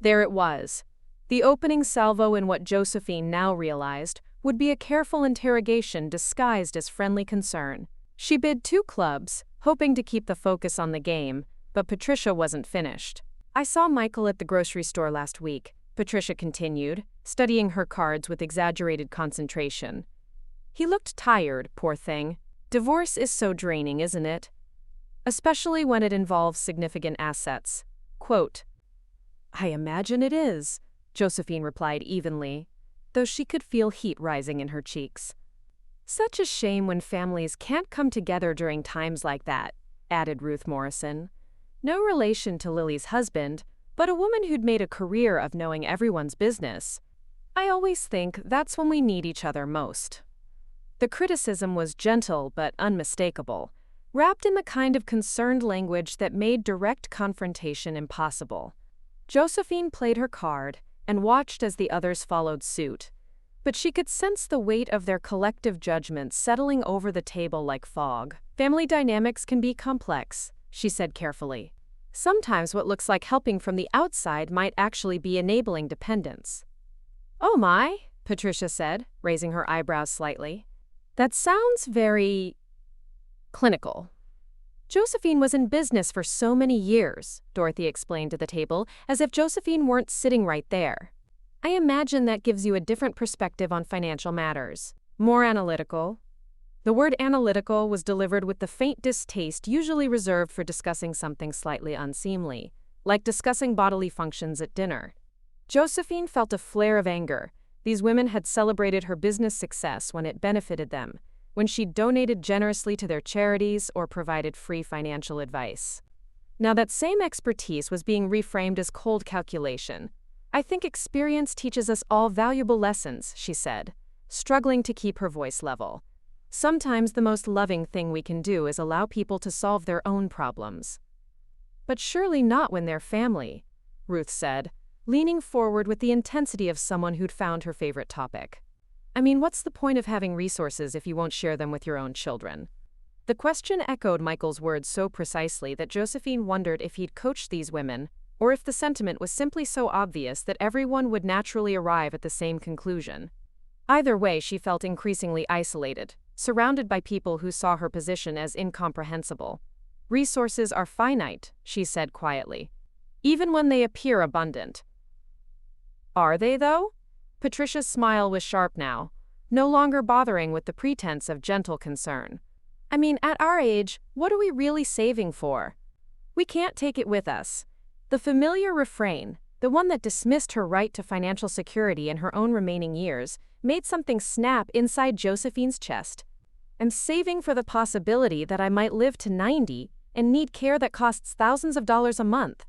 There it was. The opening salvo in what Josephine now realized would be a careful interrogation disguised as friendly concern. She bid 2 clubs, hoping to keep the focus on the game, but Patricia wasn't finished. "I saw Michael at the grocery store last week," Patricia continued, studying her cards with exaggerated concentration. "He looked tired, poor thing. Divorce is so draining, isn't it? Especially when it involves significant assets." Quote, "I imagine it is," Josephine replied evenly, though she could feel heat rising in her cheeks. "Such a shame when families can't come together during times like that," added Ruth Morrison. No relation to Lily's husband, but a woman who'd made a career of knowing everyone's business. "I always think that's when we need each other most." The criticism was gentle but unmistakable, wrapped in the kind of concerned language that made direct confrontation impossible. Josephine played her card and watched as the others followed suit, but she could sense the weight of their collective judgment settling over the table like fog. "Family dynamics can be complex," she said carefully. "Sometimes what looks like helping from the outside might actually be enabling dependence." "Oh my," Patricia said, raising her eyebrows slightly. "That sounds very clinical." "Josephine was in business for so many years," Dorothy explained to the table, as if Josephine weren't sitting right there. "I imagine that gives you a different perspective on financial matters. More analytical." The word analytical was delivered with the faint distaste usually reserved for discussing something slightly unseemly, like discussing bodily functions at dinner. Josephine felt a flare of anger. These women had celebrated her business success when it benefited them, when she'd donated generously to their charities or provided free financial advice. Now that same expertise was being reframed as cold calculation. "I think experience teaches us all valuable lessons," she said, struggling to keep her voice level. "Sometimes the most loving thing we can do is allow people to solve their own problems." "But surely not when they're family," Ruth said, leaning forward with the intensity of someone who'd found her favorite topic. "I mean, what's the point of having resources if you won't share them with your own children?" The question echoed Michael's words so precisely that Josephine wondered if he'd coached these women, or if the sentiment was simply so obvious that everyone would naturally arrive at the same conclusion. Either way, she felt increasingly isolated, surrounded by people who saw her position as incomprehensible. "Resources are finite," she said quietly, "even when they appear abundant." "Are they, though?" Patricia's smile was sharp now, no longer bothering with the pretense of gentle concern. "I mean, at our age, what are we really saving for? We can't take it with us." The familiar refrain, the one that dismissed her right to financial security in her own remaining years, made something snap inside Josephine's chest. "I'm saving for the possibility that I might live to 90 and need care that costs thousands of dollars a month.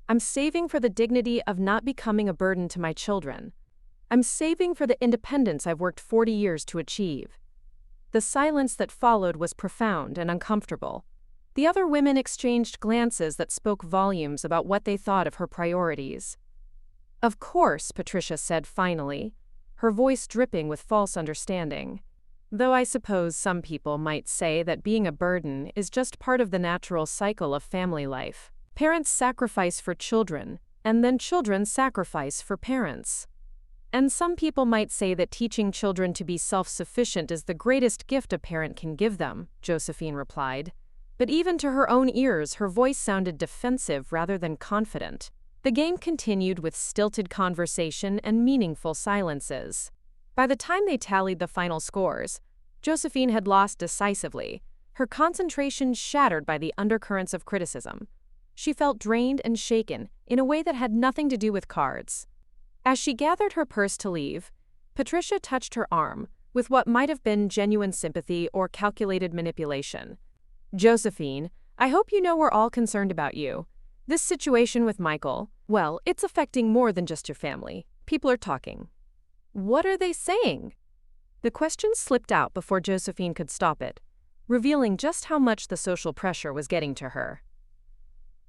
I'm saving for the dignity of not becoming a burden to my children. I'm saving for the independence I've worked 40 years to achieve." The silence that followed was profound and uncomfortable. The other women exchanged glances that spoke volumes about what they thought of her priorities. "Of course," Patricia said finally, her voice dripping with false understanding. "Though I suppose some people might say that being a burden is just part of the natural cycle of family life. Parents sacrifice for children, and then children sacrifice for parents. And some people might say that teaching children to be self-sufficient is the greatest gift a parent can give them," Josephine replied. But even to her own ears, her voice sounded defensive rather than confident. The game continued with stilted conversation and meaningful silences. By the time they tallied the final scores, Josephine had lost decisively, her concentration shattered by the undercurrents of criticism. She felt drained and shaken in a way that had nothing to do with cards. As she gathered her purse to leave, Patricia touched her arm with what might have been genuine sympathy or calculated manipulation. "Josephine, I hope you know we're all concerned about you. This situation with Michael, well, it's affecting more than just your family. People are talking." "What are they saying?" The question slipped out before Josephine could stop it, revealing just how much the social pressure was getting to her.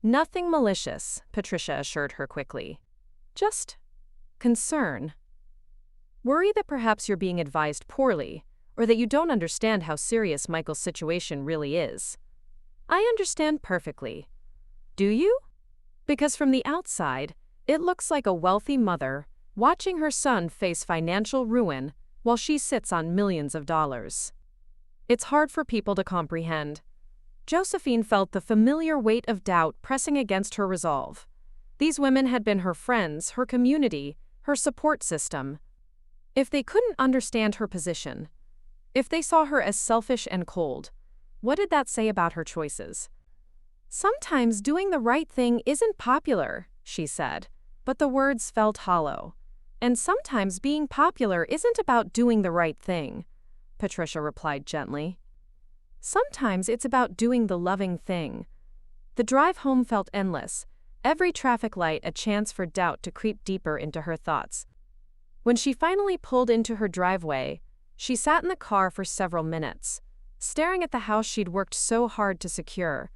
"Nothing malicious," Patricia assured her quickly. "Just concern. Worry that perhaps you're being advised poorly, or that you don't understand how serious Michael's situation really is." "I understand perfectly." "Do you?" "Because from the outside, it looks like a wealthy mother, watching her son face financial ruin while she sits on millions of dollars. It's hard for people to comprehend. Josephine felt the familiar weight of doubt pressing against her resolve. These women had been her friends, her community, her support system. If they couldn't understand her position, if they saw her as selfish and cold, what did that say about her choices? "Sometimes doing the right thing isn't popular," she said, but the words felt hollow. "And sometimes being popular isn't about doing the right thing," Patricia replied gently. "Sometimes it's about doing the loving thing." The drive home felt endless, every traffic light a chance for doubt to creep deeper into her thoughts. When she finally pulled into her driveway, she sat in the car for several minutes, staring at the house she'd worked so hard to secure,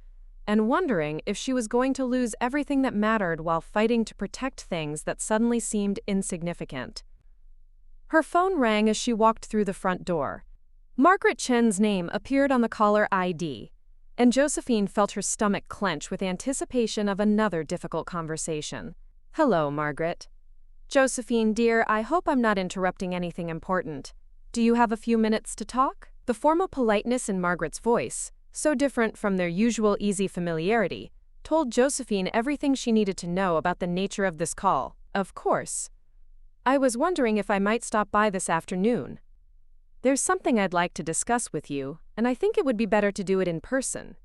and wondering if she was going to lose everything that mattered while fighting to protect things that suddenly seemed insignificant. Her phone rang as she walked through the front door. Margaret Chen's name appeared on the caller ID, and Josephine felt her stomach clench with anticipation of another difficult conversation. "Hello, Margaret." "Josephine, dear, I hope I'm not interrupting anything important. Do you have a few minutes to talk?" The formal politeness in Margaret's voice, so different from their usual easy familiarity, told Josephine everything she needed to know about the nature of this call. "Of course. I was wondering if I might stop by this afternoon. There's something I'd like to discuss with you, and I think it would be better to do it in person."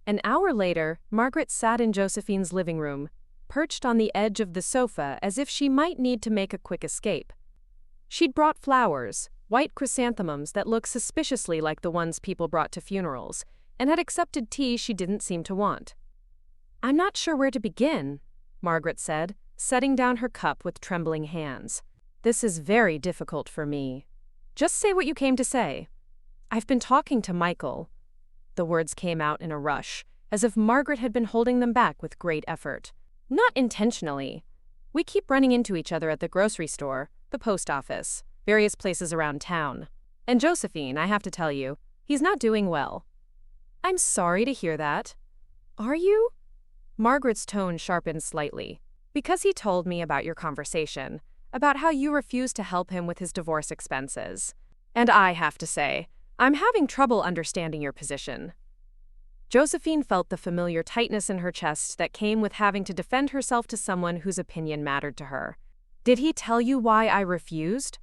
An hour later, Margaret sat in Josephine's living room, perched on the edge of the sofa as if she might need to make a quick escape. She'd brought flowers, white chrysanthemums that looked suspiciously like the ones people brought to funerals, and had accepted tea she didn't seem to want. "I'm not sure where to begin," Margaret said, setting down her cup with trembling hands. "This is very difficult for me." "Just say what you came to say." "I've been talking to Michael." The words came out in a rush, as if Margaret had been holding them back with great effort. "Not intentionally. We keep running into each other at the grocery store, the post office, various places around town. And Josephine, I have to tell you, he's not doing well." "I'm sorry to hear that." "Are you?" Margaret's tone sharpened slightly. "Because he told me about your conversation, about how you refused to help him with his divorce expenses. And I have to say, I'm having trouble understanding your position." Josephine felt the familiar tightness in her chest that came with having to defend herself to someone whose opinion mattered to her. "Did he tell you why I refused?"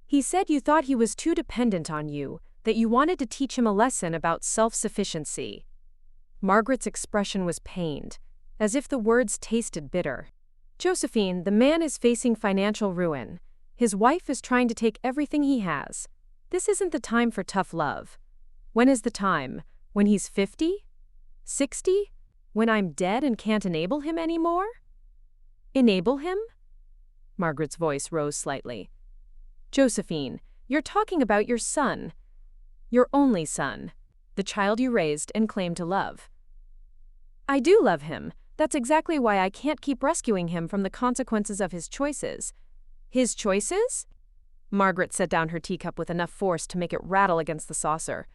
"He said you thought he was too dependent on you, that you wanted to teach him a lesson about self-sufficiency." Margaret's expression was pained, as if the words tasted bitter. "Josephine, the man is facing financial ruin. His wife is trying to take everything he has. This isn't the time for tough love. When is the time? When he's 50? 60? When I'm dead and can't enable him anymore?" "Enable him?" Margaret's voice rose slightly. "Josephine, you're talking about your son. Your only son. The child you raised and claimed to love." "I do love him. That's exactly why I can't keep rescuing him from the consequences of his choices." "His choices?" Margaret set down her teacup with enough force to make it rattle against the saucer.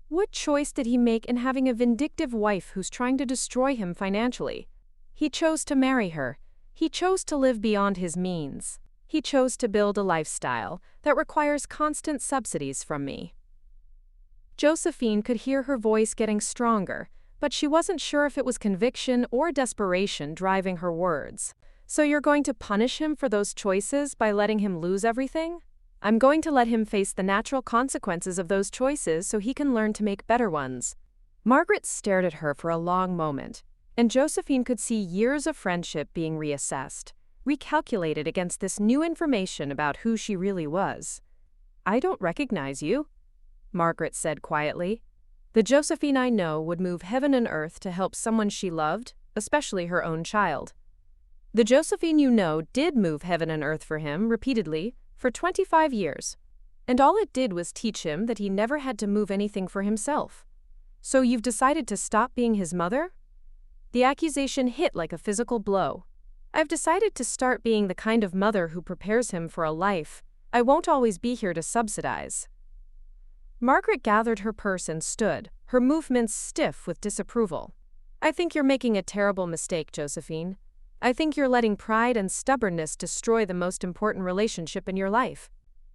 "What choice did he make in having a vindictive wife who's trying to destroy him financially? He chose to marry her. He chose to live beyond his means. He chose to build a lifestyle that requires constant subsidies from me." Josephine could hear her voice getting stronger, but she wasn't sure if it was conviction or desperation driving her words. "So you're going to punish him for those choices by letting him lose everything?" "I'm going to let him face the natural consequences of those choices so he can learn to make better ones." Margaret stared at her for a long moment, and Josephine could see years of friendship being reassessed, recalculated against this new information about who she really was. "I don't recognize you," Margaret said quietly. "The Josephine I know would move heaven and earth to help someone she loved, especially her own child. The Josephine you know did move heaven and earth for him repeatedly for 25 years. And all it did was teach him that he never had to move anything for himself. So you've decided to stop being his mother?" The accusation hit like a physical blow. "I've decided to start being the kind of mother who prepares him for a life I won't always be here to subsidize." Margaret gathered her purse and stood, her movements stiff with disapproval. "I think you're making a terrible mistake, Josephine. I think you're letting pride and stubbornness destroy the most important relationship in your life.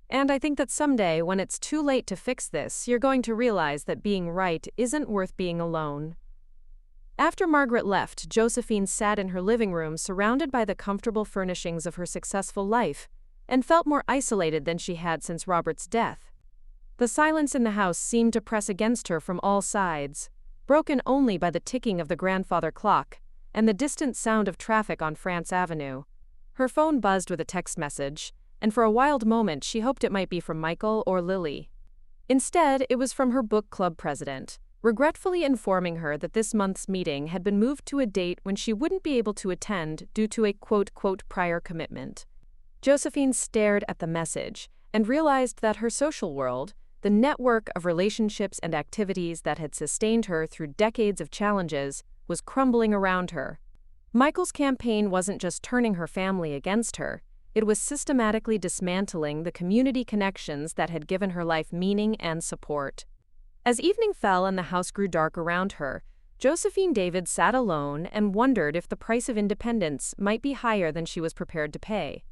And I think that someday, when it's too late to fix this, you're going to realize that being right isn't worth being alone. After Margaret left, Josephine sat in her living room surrounded by the comfortable furnishings of her successful life, and felt more isolated than she had since Robert's death. The silence in the house seemed to press against her from all sides, broken only by the ticking of the grandfather clock and the distant sound of traffic on France Avenue. Her phone buzzed with a text message, and for a wild moment she hoped it might be from Michael or Lily. Instead, it was from her book club president, regretfully informing her that this month's meeting had been moved to a date when she wouldn't be able to attend due to a quote-quote prior commitment. Josephine stared at the message and realized that her social world, the network of relationships and activities that had sustained her through decades of challenges, was crumbling around her. Michael's campaign wasn't just turning her family against her, it was systematically dismantling the community connections that had given her life meaning and support. As evening fell and the house grew dark around her, Josephine David sat alone and wondered if the price of independence might be higher than she was prepared to pay.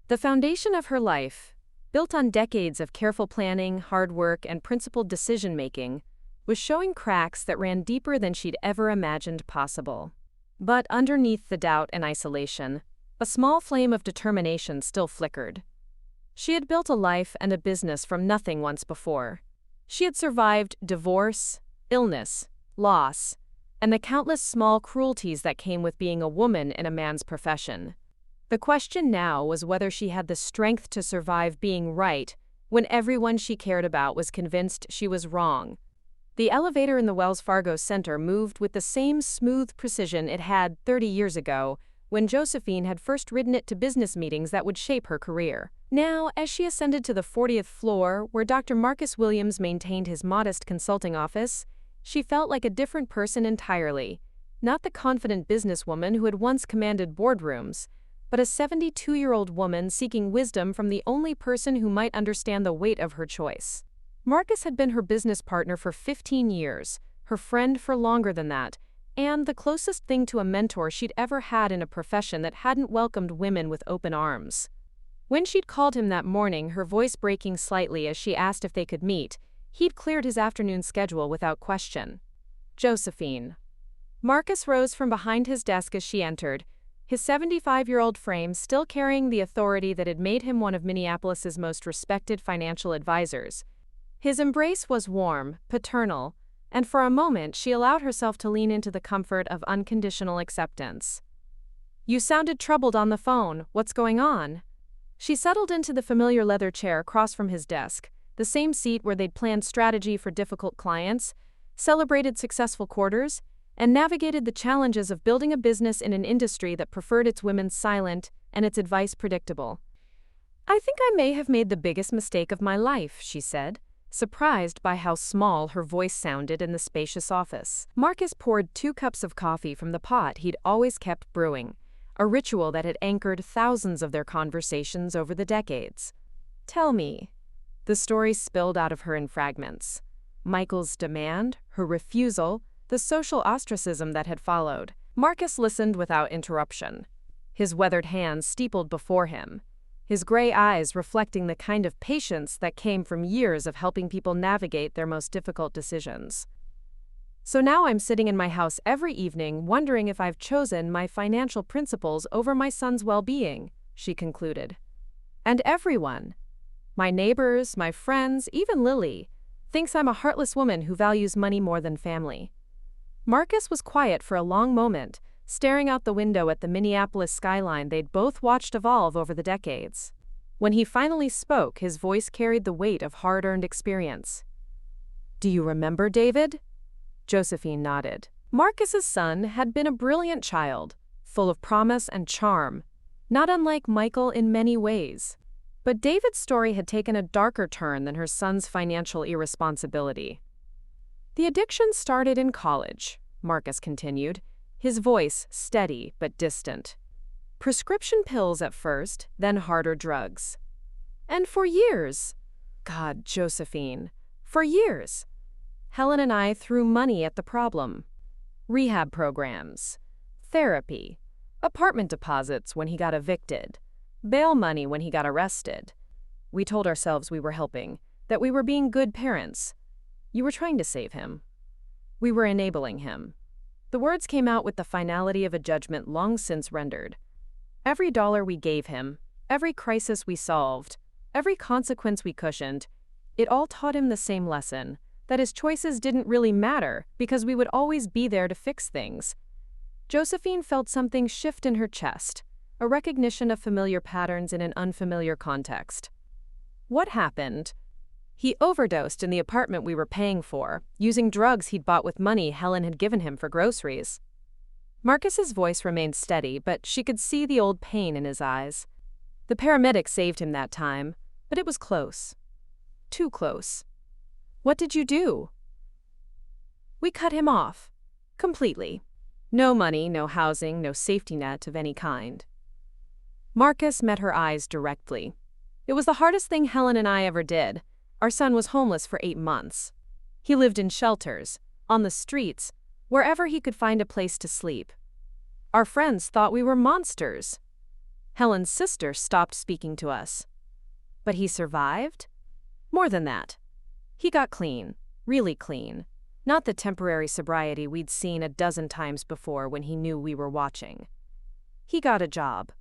The foundation of her life, built on decades of careful planning, hard work, and principled decision-making, was showing cracks that ran deeper than she'd ever imagined possible. But underneath the doubt and isolation, a small flame of determination still flickered. She had built a life and a business from nothing once before. She had survived divorce, illness, loss, and the countless small cruelties that came with being a woman in a man's profession. The question now was whether she had the strength to survive being right when everyone she cared about was convinced she was wrong. The elevator in the Wells Fargo Center moved with the same smooth precision it had 30 years ago when Josephine had first ridden it to business meetings that would shape her career. Now, as she ascended to the 40th floor, where Dr. Marcus Williams maintained his modest consulting office, she felt like a different person entirely. Not the confident businesswoman who had once commanded boardrooms, but a 72-year-old woman seeking wisdom from the only person who might understand the weight of her choice. Marcus had been her business partner for 15 years, her friend for longer than that, and the closest thing to a mentor she'd ever had in a profession that hadn't welcomed women with open arms. When she'd called him that morning, her voice breaking slightly as she asked if they could meet, he'd cleared his afternoon schedule without question. Josephine. Marcus rose from behind his desk as she entered, his 75-year-old frame still carrying the authority that had made him one of Minneapolis's most respected financial advisors. His embrace was warm, paternal, and for a moment she allowed herself to lean into the comfort of unconditional acceptance. "You sounded troubled on the phone. What's going on?" She settled into the familiar leather chair across from his desk, the same seat where they'd planned strategy for difficult clients, celebrated successful quarters, and navigated the challenges of building a business in an industry that preferred its women silent and its advice predictable. "I think I may have made the biggest mistake of my life," she said, surprised by how small her voice sounded in the spacious office. Marcus poured 2 cups of coffee from the pot he'd always kept brewing, a ritual that had anchored thousands of their conversations over the decades. "Tell me." The story spilled out of her in fragments. Michael's demand, her refusal, the social ostracism that had followed. Marcus listened without interruption, his weathered hands steepled before him, his gray eyes reflecting the kind of patience that came from years of helping people navigate their most difficult decisions. "So now I'm sitting in my house every evening wondering if I've chosen my financial principles over my son's well-being," she concluded. "And everyone, my neighbors, my friends, even Lily, thinks I'm a heartless woman who values money more than family." Marcus was quiet for a long moment, staring out the window at the Minneapolis skyline they'd both watched evolve over the decades. When he finally spoke, his voice carried the weight of hard-earned experience. "Do you remember David?" Josephine nodded. Marcus's son had been a brilliant child, full of promise and charm, not unlike Michael in many ways. But David's story had taken a darker turn than her son's financial irresponsibility. "The addiction started in college," Marcus continued, his voice steady but distant. "Prescription pills at first, then harder drugs. And for years, God, Josephine, for years, Helen and I threw money at the problem. Rehab programs, therapy, Apartment deposits when he got evicted. Bail money when he got arrested. We told ourselves we were helping, that we were being good parents. You were trying to save him. We were enabling him. The words came out with the finality of a judgment long since rendered. Every dollar we gave him, every crisis we solved, every consequence we cushioned, it all taught him the same lesson, that his choices didn't really matter because we would always be there to fix things. Josephine felt something shift in her chest, a recognition of familiar patterns in an unfamiliar context. What happened? He overdosed in the apartment we were paying for, using drugs he'd bought with money Helen had given him for groceries. Marcus's voice remained steady, but she could see the old pain in his eyes. The paramedic saved him that time, but it was close. Too close. What did you do? We cut him off. Completely. No money, no housing, no safety net of any kind. Marcus met her eyes directly. It was the hardest thing Helen and I ever did. Our son was homeless for 8 months. He lived in shelters, on the streets, wherever he could find a place to sleep. Our friends thought we were monsters. Helen's sister stopped speaking to us. But he survived? More than that. He got clean, really clean. Not the temporary sobriety we'd seen a dozen times before when he knew we were watching. He got a job.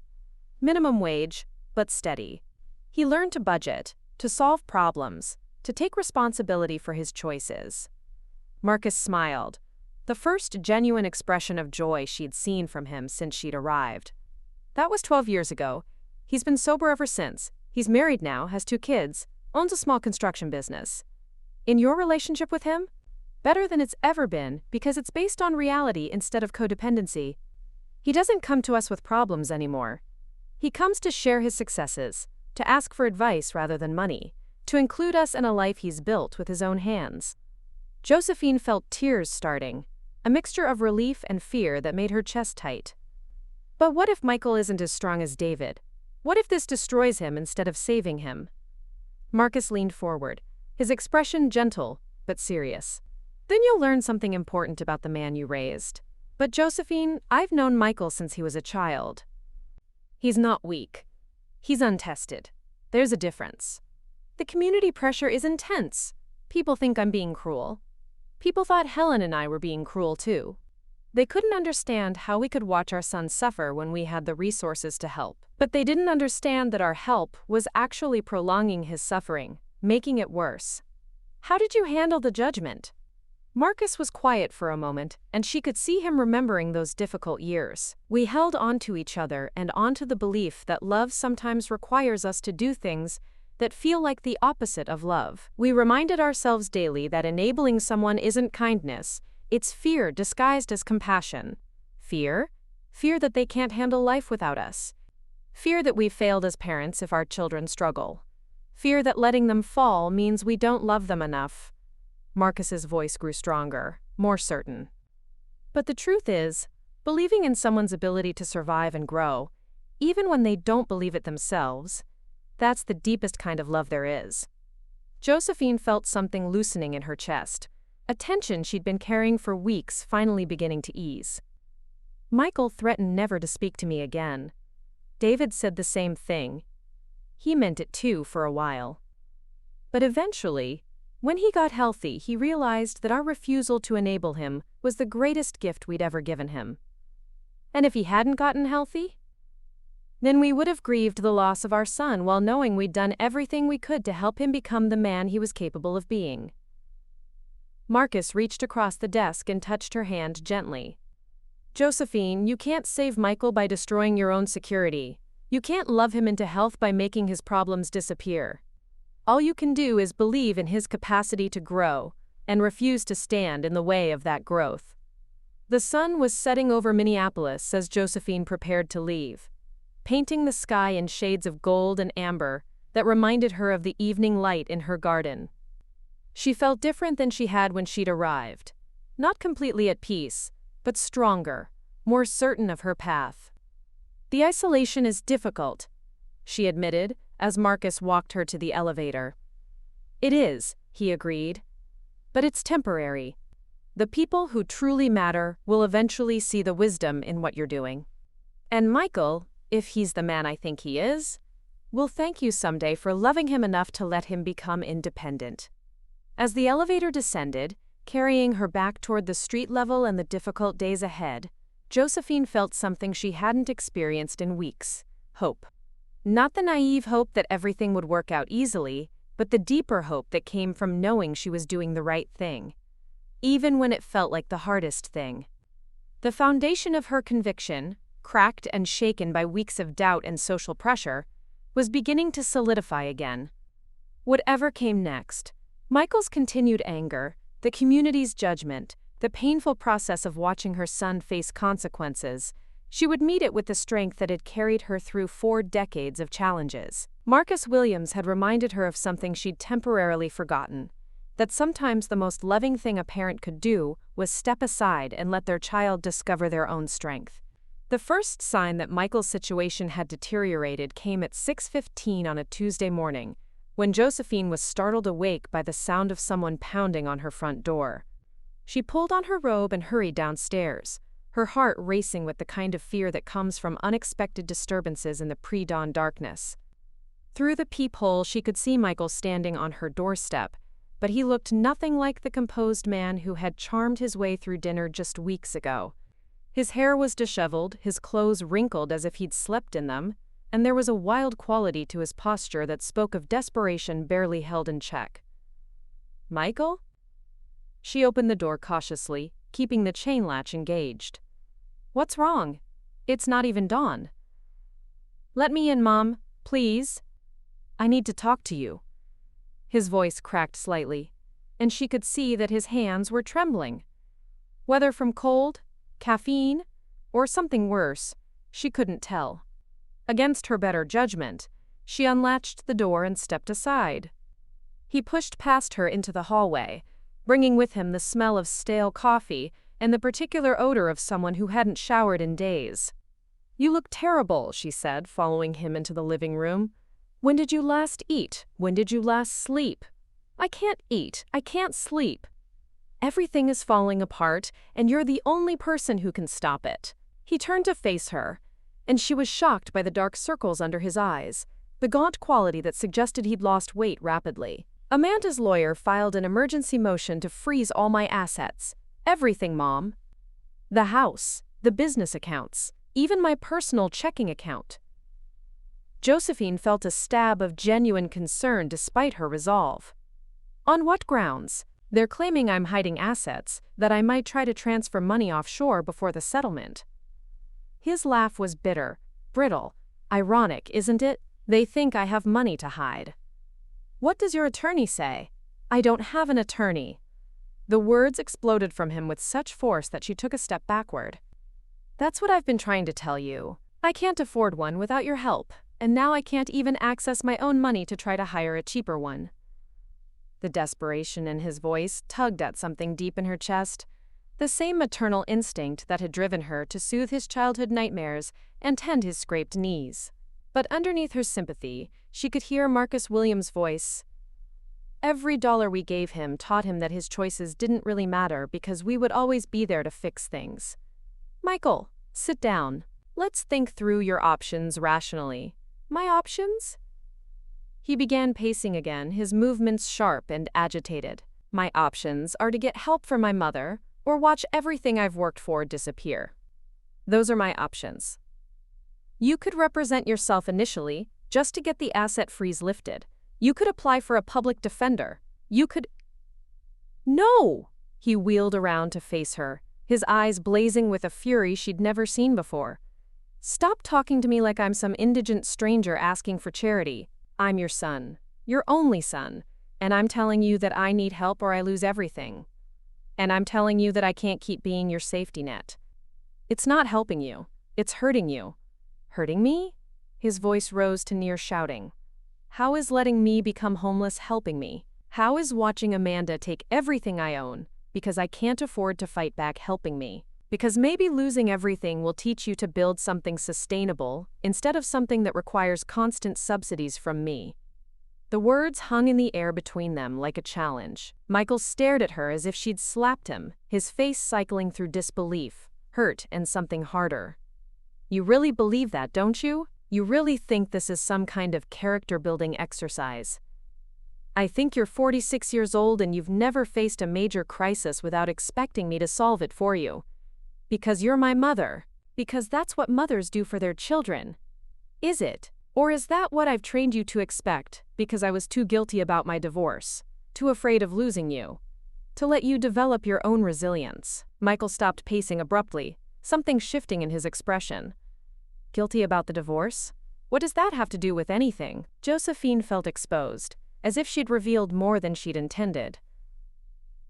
Minimum wage, but steady. He learned to budget, to solve problems, to take responsibility for his choices. Marcus smiled, the first genuine expression of joy she'd seen from him since she'd arrived. That was 12 years ago. He's been sober ever since. He's married now, has 2 kids, owns a small construction business. In your relationship with him? Better than it's ever been because it's based on reality instead of codependency. He doesn't come to us with problems anymore. He comes to share his successes, to ask for advice rather than money, to include us in a life he's built with his own hands. Josephine felt tears starting, a mixture of relief and fear that made her chest tight. But what if Michael isn't as strong as David? What if this destroys him instead of saving him? Marcus leaned forward, his expression gentle but serious. Then you'll learn something important about the man you raised. But Josephine, I've known Michael since he was a child. He's not weak. He's untested. There's a difference. The community pressure is intense. People think I'm being cruel. People thought Helen and I were being cruel too. They couldn't understand how we could watch our son suffer when we had the resources to help. But they didn't understand that our help was actually prolonging his suffering, making it worse. How did you handle the judgment? Marcus was quiet for a moment, and she could see him remembering those difficult years. We held on to each other and onto the belief that love sometimes requires us to do things that feel like the opposite of love. We reminded ourselves daily that enabling someone isn't kindness, it's fear disguised as compassion. Fear? Fear that they can't handle life without us. Fear that we've failed as parents if our children struggle. Fear that letting them fall means we don't love them enough. Marcus's voice grew stronger, more certain. But the truth is, believing in someone's ability to survive and grow, even when they don't believe it themselves, that's the deepest kind of love there is. Josephine felt something loosening in her chest, a tension she'd been carrying for weeks finally beginning to ease. Michael threatened never to speak to me again. David said the same thing. He meant it too for a while. But eventually, when he got healthy, he realized that our refusal to enable him was the greatest gift we'd ever given him. And if he hadn't gotten healthy? Then we would have grieved the loss of our son while knowing we'd done everything we could to help him become the man he was capable of being. Marcus reached across the desk and touched her hand gently. Josephine, you can't save Michael by destroying your own security. You can't love him into health by making his problems disappear. All you can do is believe in his capacity to grow and refuse to stand in the way of that growth. The sun was setting over Minneapolis as Josephine prepared to leave, painting the sky in shades of gold and amber that reminded her of the evening light in her garden. She felt different than she had when she'd arrived, not completely at peace, but stronger, more certain of her path. The isolation is difficult, she admitted, as Marcus walked her to the elevator. It is, he agreed. But it's temporary. The people who truly matter will eventually see the wisdom in what you're doing. And Michael, if he's the man I think he is, will thank you someday for loving him enough to let him become independent. As the elevator descended, carrying her back toward the street level and the difficult days ahead, Josephine felt something she hadn't experienced in weeks: hope. Not the naive hope that everything would work out easily, but the deeper hope that came from knowing she was doing the right thing, even when it felt like the hardest thing. The foundation of her conviction, cracked and shaken by weeks of doubt and social pressure, was beginning to solidify again. Whatever came next, Michael's continued anger, the community's judgment, the painful process of watching her son face consequences, she would meet it with the strength that had carried her through 4 decades of challenges. Marcus Williams had reminded her of something she'd temporarily forgotten: that sometimes the most loving thing a parent could do was step aside and let their child discover their own strength. The first sign that Michael's situation had deteriorated came at 6:15 on a Tuesday morning, when Josephine was startled awake by the sound of someone pounding on her front door. She pulled on her robe and hurried downstairs, her heart racing with the kind of fear that comes from unexpected disturbances in the pre-dawn darkness. Through the peephole, she could see Michael standing on her doorstep, but he looked nothing like the composed man who had charmed his way through dinner just weeks ago. His hair was disheveled, his clothes wrinkled as if he'd slept in them, and there was a wild quality to his posture that spoke of desperation barely held in check. "Michael?" She opened the door cautiously, keeping the chain latch engaged. "What's wrong? It's not even dawn." "Let me in, Mom, please. I need to talk to you." His voice cracked slightly, and she could see that his hands were trembling. Whether from cold, caffeine, or something worse, she couldn't tell. Against her better judgment, she unlatched the door and stepped aside. He pushed past her into the hallway, bringing with him the smell of stale coffee and the particular odor of someone who hadn't showered in days. "You look terrible," she said, following him into the living room. "When did you last eat? When did you last sleep?" "I can't eat. I can't sleep." "Everything is falling apart, and you're the only person who can stop it." He turned to face her, and she was shocked by the dark circles under his eyes, the gaunt quality that suggested he'd lost weight rapidly. "Amanda's lawyer filed an emergency motion to freeze all my assets. Everything, Mom. The house, the business accounts, even my personal checking account." Josephine felt a stab of genuine concern despite her resolve. "On what grounds?" "They're claiming I'm hiding assets, that I might try to transfer money offshore before the settlement." His laugh was bitter, brittle. "Ironic, isn't it? They think I have money to hide." "What does your attorney say?" "I don't have an attorney." The words exploded from him with such force that she took a step backward. "That's what I've been trying to tell you. I can't afford one without your help, and now I can't even access my own money to try to hire a cheaper one." The desperation in his voice tugged at something deep in her chest, the same maternal instinct that had driven her to soothe his childhood nightmares and tend his scraped knees. But underneath her sympathy, she could hear Marcus Williams' voice. "Every dollar we gave him taught him that his choices didn't really matter because we would always be there to fix things. Michael, sit down. Let's think through your options rationally." "My options?" He began pacing again, his movements sharp and agitated. "My options are to get help for my mother or watch everything I've worked for disappear. Those are my options. You could represent yourself initially, just to get the asset freeze lifted. You could apply for a public defender. You could—" "No!" He wheeled around to face her, his eyes blazing with a fury she'd never seen before. "Stop talking to me like I'm some indigent stranger asking for charity. I'm your son, your only son, and I'm telling you that I need help or I lose everything. And I'm telling you that I can't keep being your safety net. It's not helping you. It's hurting you." "Hurting me?" His voice rose to near shouting. "How is letting me become homeless helping me? How is watching Amanda take everything I own, because I can't afford to fight back, helping me? Because maybe losing everything will teach you to build something sustainable, instead of something that requires constant subsidies from me." The words hung in the air between them like a challenge. Michael stared at her as if she'd slapped him, his face cycling through disbelief, hurt, and something harder. You really believe that, don't you? You really think this is some kind of character-building exercise. I think you're 46 years old and you've never faced a major crisis without expecting me to solve it for you. Because you're my mother. Because that's what mothers do for their children. Is it? Or is that what I've trained you to expect, because I was too guilty about my divorce, too afraid of losing you, to let you develop your own resilience? Michael stopped pacing abruptly, something shifting in his expression. Guilty about the divorce? What does that have to do with anything? Josephine felt exposed, as if she'd revealed more than she'd intended.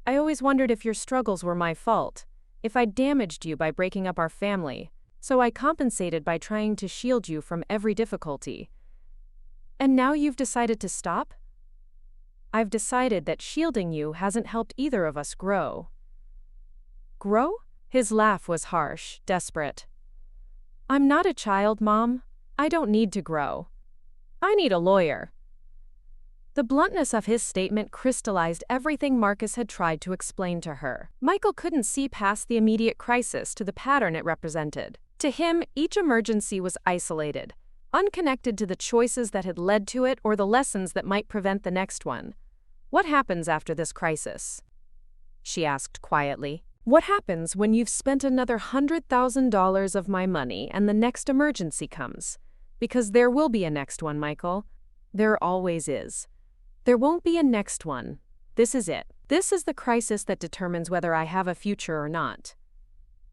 I always wondered if your struggles were my fault, if I'd damaged you by breaking up our family, so I compensated by trying to shield you from every difficulty. And now you've decided to stop? I've decided that shielding you hasn't helped either of us grow. Grow? His laugh was harsh, desperate. I'm not a child, Mom. I don't need to grow. I need a lawyer. The bluntness of his statement crystallized everything Marcus had tried to explain to her. Michael couldn't see past the immediate crisis to the pattern it represented. To him, each emergency was isolated, unconnected to the choices that had led to it or the lessons that might prevent the next one. What happens after this crisis? She asked quietly. What happens when you've spent another $100,000 of my money and the next emergency comes? Because there will be a next one, Michael. There always is. There won't be a next one. This is it. This is the crisis that determines whether I have a future or not.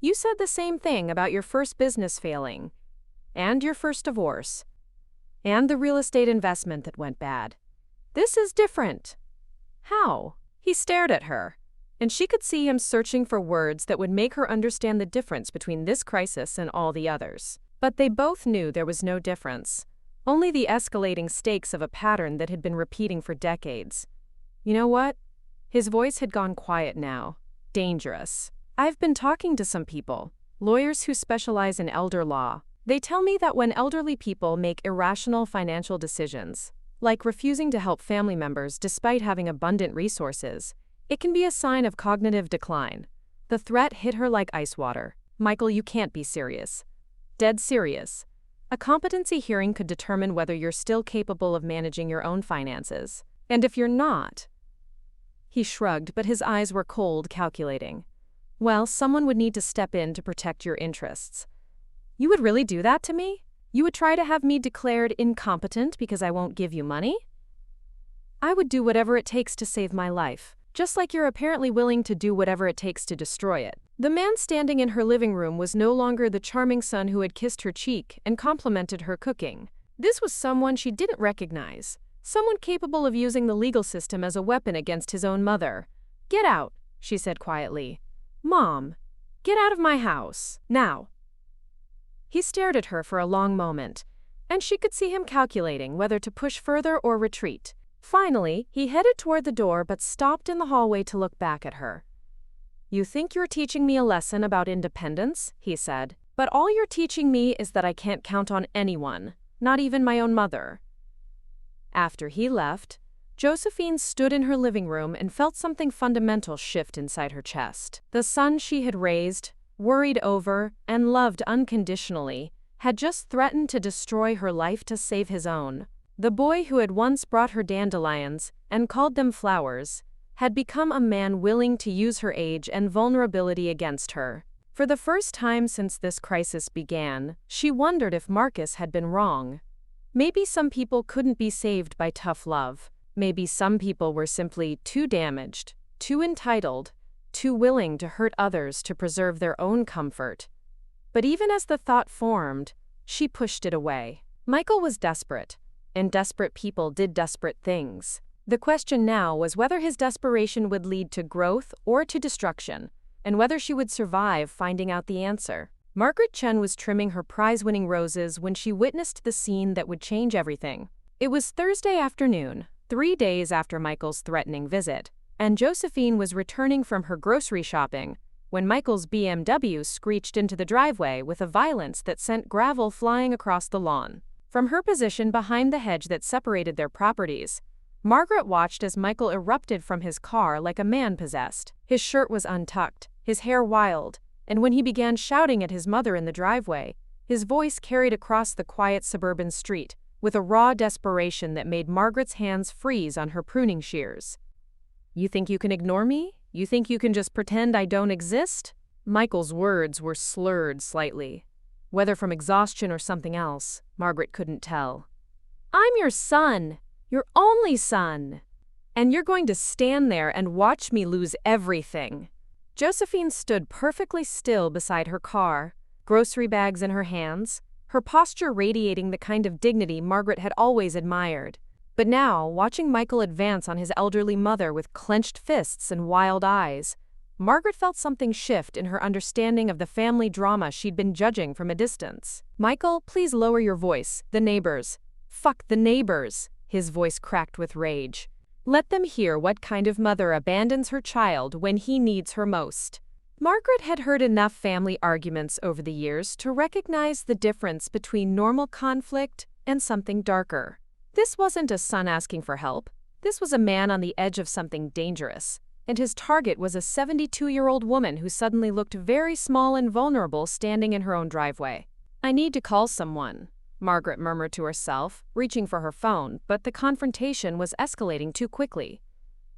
You said the same thing about your first business failing, and your first divorce, and the real estate investment that went bad. This is different. How? He stared at her, and she could see him searching for words that would make her understand the difference between this crisis and all the others. But they both knew there was no difference, only the escalating stakes of a pattern that had been repeating for decades. You know what? His voice had gone quiet now. Dangerous. I've been talking to some people, lawyers who specialize in elder law. They tell me that when elderly people make irrational financial decisions, like refusing to help family members despite having abundant resources, it can be a sign of cognitive decline. The threat hit her like ice water. Michael, you can't be serious. Dead serious. A competency hearing could determine whether you're still capable of managing your own finances. And if you're not... He shrugged, but his eyes were cold, calculating. Well, someone would need to step in to protect your interests. You would really do that to me? You would try to have me declared incompetent because I won't give you money? I would do whatever it takes to save my life, just like you're apparently willing to do whatever it takes to destroy it. The man standing in her living room was no longer the charming son who had kissed her cheek and complimented her cooking. This was someone she didn't recognize, someone capable of using the legal system as a weapon against his own mother. Get out, she said quietly. Mom, get out of my house, now. He stared at her for a long moment, and she could see him calculating whether to push further or retreat. Finally, he headed toward the door but stopped in the hallway to look back at her. You think you're teaching me a lesson about independence, he said, but all you're teaching me is that I can't count on anyone, not even my own mother. After he left, Josephine stood in her living room and felt something fundamental shift inside her chest. The son she had raised, worried over, and loved unconditionally, had just threatened to destroy her life to save his own. The boy who had once brought her dandelions and called them flowers had become a man willing to use her age and vulnerability against her. For the first time since this crisis began, she wondered if Marcus had been wrong. Maybe some people couldn't be saved by tough love. Maybe some people were simply too damaged, too entitled, too willing to hurt others to preserve their own comfort. But even as the thought formed, she pushed it away. Michael was desperate, and desperate people did desperate things. The question now was whether his desperation would lead to growth or to destruction, and whether she would survive finding out the answer. Margaret Chen was trimming her prize-winning roses when she witnessed the scene that would change everything. It was Thursday afternoon, 3 days after Michael's threatening visit, and Josephine was returning from her grocery shopping when Michael's BMW screeched into the driveway with a violence that sent gravel flying across the lawn. From her position behind the hedge that separated their properties, Margaret watched as Michael erupted from his car like a man possessed. His shirt was untucked, his hair wild, and when he began shouting at his mother in the driveway, His voice carried across the quiet suburban street, with a raw desperation that made Margaret's hands freeze on her pruning shears. "You think you can ignore me? You think you can just pretend I don't exist?" Michael's words were slurred slightly. Whether from exhaustion or something else, Margaret couldn't tell. "I'm your son, your only son. And you're going to stand there and watch me lose everything." Josephine stood perfectly still beside her car, grocery bags in her hands, her posture radiating the kind of dignity Margaret had always admired. But now, watching Michael advance on his elderly mother with clenched fists and wild eyes, Margaret felt something shift in her understanding of the family drama she'd been judging from a distance. "Michael, please lower your voice. The neighbors." "Fuck the neighbors," his voice cracked with rage. "Let them hear what kind of mother abandons her child when he needs her most." Margaret had heard enough family arguments over the years to recognize the difference between normal conflict and something darker. This wasn't a son asking for help. This was a man on the edge of something dangerous. And his target was a 72-year-old woman who suddenly looked very small and vulnerable standing in her own driveway. "I need to call someone," Margaret murmured to herself, reaching for her phone, but the confrontation was escalating too quickly.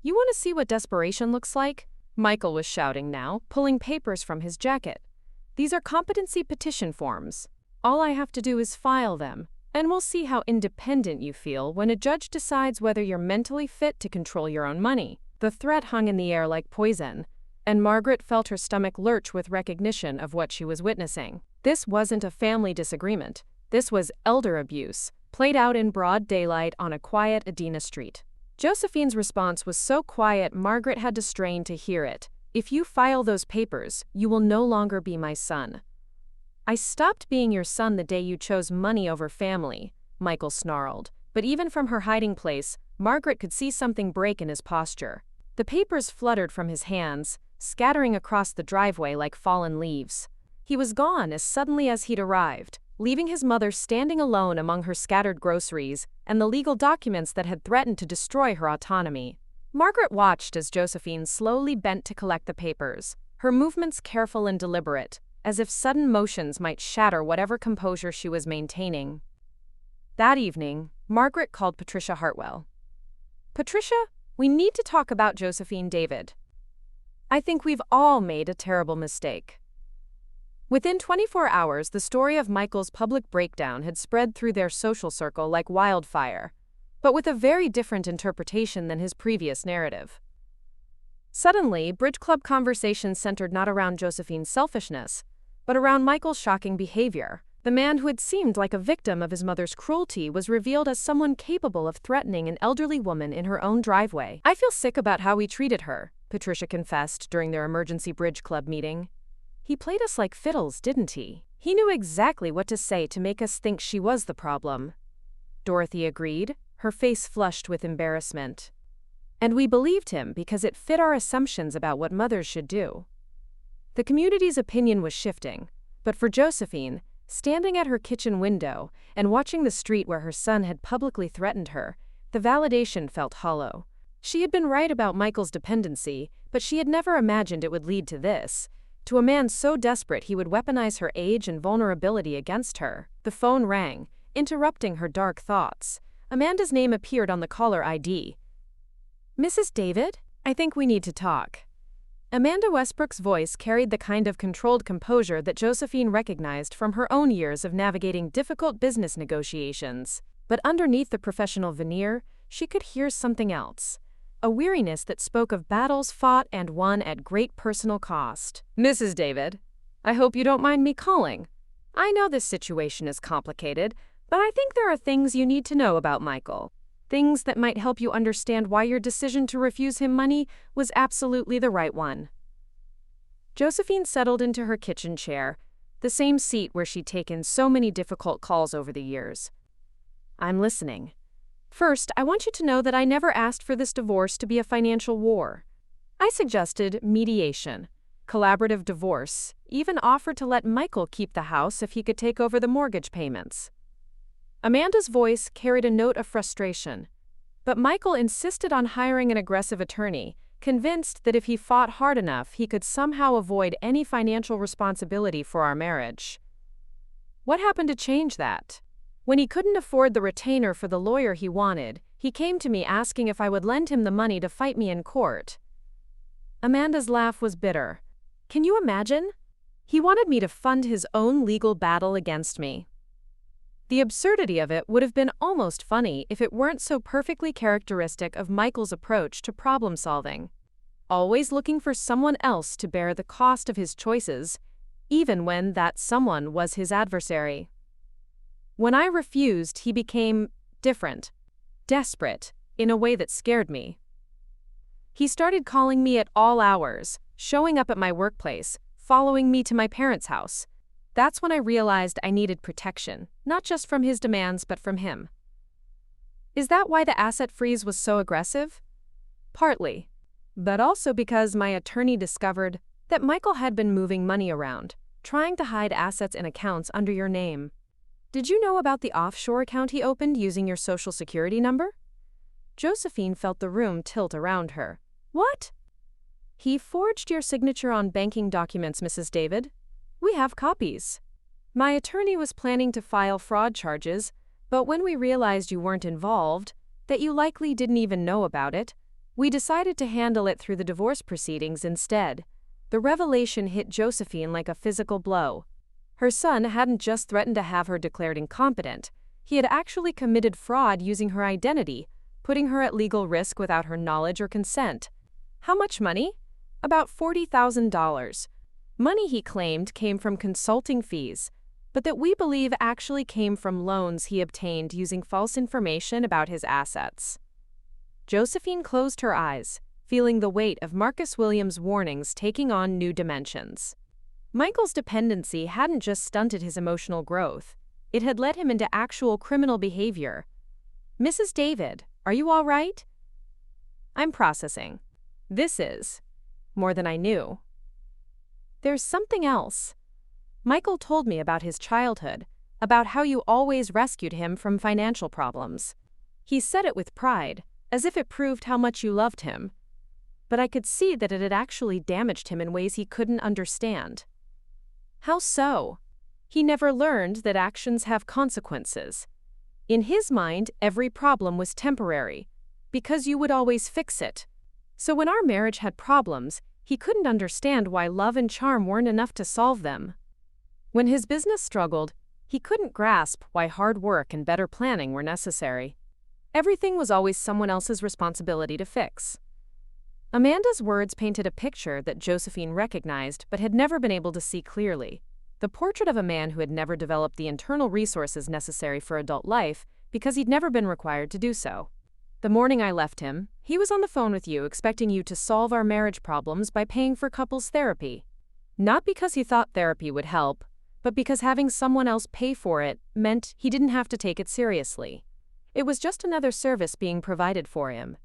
"You want to see what desperation looks like?" Michael was shouting now, pulling papers from his jacket. "These are competency petition forms. All I have to do is file them, and we'll see how independent you feel when a judge decides whether you're mentally fit to control your own money." The threat hung in the air like poison, and Margaret felt her stomach lurch with recognition of what she was witnessing. This wasn't a family disagreement. This was elder abuse, played out in broad daylight on a quiet Edina street. Josephine's response was so quiet Margaret had to strain to hear it. "If you file those papers, you will no longer be my son." "I stopped being your son the day you chose money over family," Michael snarled. But even from her hiding place, Margaret could see something break in his posture. The papers fluttered from his hands, scattering across the driveway like fallen leaves. He was gone as suddenly as he'd arrived, leaving his mother standing alone among her scattered groceries and the legal documents that had threatened to destroy her autonomy. Margaret watched as Josephine slowly bent to collect the papers, her movements careful and deliberate, as if sudden motions might shatter whatever composure she was maintaining. That evening, Margaret called Patricia Hartwell. "Patricia, we need to talk about Josephine David. I think we've all made a terrible mistake." Within 24 hours, the story of Michael's public breakdown had spread through their social circle like wildfire, but with a very different interpretation than his previous narrative. Suddenly, Bridge Club conversations centered not around Josephine's selfishness, but around Michael's shocking behavior. The man who had seemed like a victim of his mother's cruelty was revealed as someone capable of threatening an elderly woman in her own driveway. "I feel sick about how we treated her," Patricia confessed during their emergency Bridge Club meeting. "He played us like fiddles, didn't he? He knew exactly what to say to make us think she was the problem." Dorothy agreed, her face flushed with embarrassment. "And we believed him because it fit our assumptions about what mothers should do." The community's opinion was shifting, but for Josephine, standing at her kitchen window and watching the street where her son had publicly threatened her, the validation felt hollow. She had been right about Michael's dependency, but she had never imagined it would lead to this, to a man so desperate he would weaponize her age and vulnerability against her. The phone rang, interrupting her dark thoughts. Amanda's name appeared on the caller ID. "Mrs. David, I think we need to talk." Amanda Westbrook's voice carried the kind of controlled composure that Josephine recognized from her own years of navigating difficult business negotiations. But underneath the professional veneer, she could hear something else. A weariness that spoke of battles fought and won at great personal cost. "Mrs. David, I hope you don't mind me calling. I know this situation is complicated, but I think there are things you need to know about Michael. Things that might help you understand why your decision to refuse him money was absolutely the right one." Josephine settled into her kitchen chair, the same seat where she'd taken so many difficult calls over the years. "I'm listening. First, I want you to know that I never asked for this divorce to be a financial war. I suggested mediation, collaborative divorce, even offered to let Michael keep the house if he could take over the mortgage payments." Amanda's voice carried a note of frustration, but Michael insisted on hiring an aggressive attorney, convinced that if he fought hard enough, he could somehow avoid any financial responsibility for our marriage. What happened to change that? When he couldn't afford the retainer for the lawyer he wanted, he came to me asking if I would lend him the money to fight me in court. Amanda's laugh was bitter. Can you imagine? He wanted me to fund his own legal battle against me. The absurdity of it would have been almost funny if it weren't so perfectly characteristic of Michael's approach to problem solving. Always looking for someone else to bear the cost of his choices, even when that someone was his adversary. When I refused, he became different, desperate, in a way that scared me. He started calling me at all hours, showing up at my workplace, following me to my parents' house. That's when I realized I needed protection, not just from his demands but from him. Is that why the asset freeze was so aggressive? Partly, but also because my attorney discovered that Michael had been moving money around, trying to hide assets and accounts under your name. Did you know about the offshore account he opened using your social security number? Josephine felt the room tilt around her. What? He forged your signature on banking documents, Mrs. David. We have copies. My attorney was planning to file fraud charges, but when we realized you weren't involved, that you likely didn't even know about it, we decided to handle it through the divorce proceedings instead. The revelation hit Josephine like a physical blow. Her son hadn't just threatened to have her declared incompetent, he had actually committed fraud using her identity, putting her at legal risk without her knowledge or consent. How much money? About $40,000. Money he claimed came from consulting fees, but that we believe actually came from loans he obtained using false information about his assets. Josephine closed her eyes, feeling the weight of Marcus Williams' warnings taking on new dimensions. Michael's dependency hadn't just stunted his emotional growth, it had led him into actual criminal behavior. Mrs. David, are you all right? I'm processing. This is more than I knew. There's something else. Michael told me about his childhood, about how you always rescued him from financial problems. He said it with pride, as if it proved how much you loved him. But I could see that it had actually damaged him in ways he couldn't understand. How so? He never learned that actions have consequences. In his mind, every problem was temporary, because you would always fix it. So when our marriage had problems, he couldn't understand why love and charm weren't enough to solve them. When his business struggled, he couldn't grasp why hard work and better planning were necessary. Everything was always someone else's responsibility to fix. Amanda's words painted a picture that Josephine recognized but had never been able to see clearly. The portrait of a man who had never developed the internal resources necessary for adult life because he'd never been required to do so. The morning I left him, he was on the phone with you expecting you to solve our marriage problems by paying for couples therapy. Not because he thought therapy would help, but because having someone else pay for it meant he didn't have to take it seriously. It was just another service being provided for him.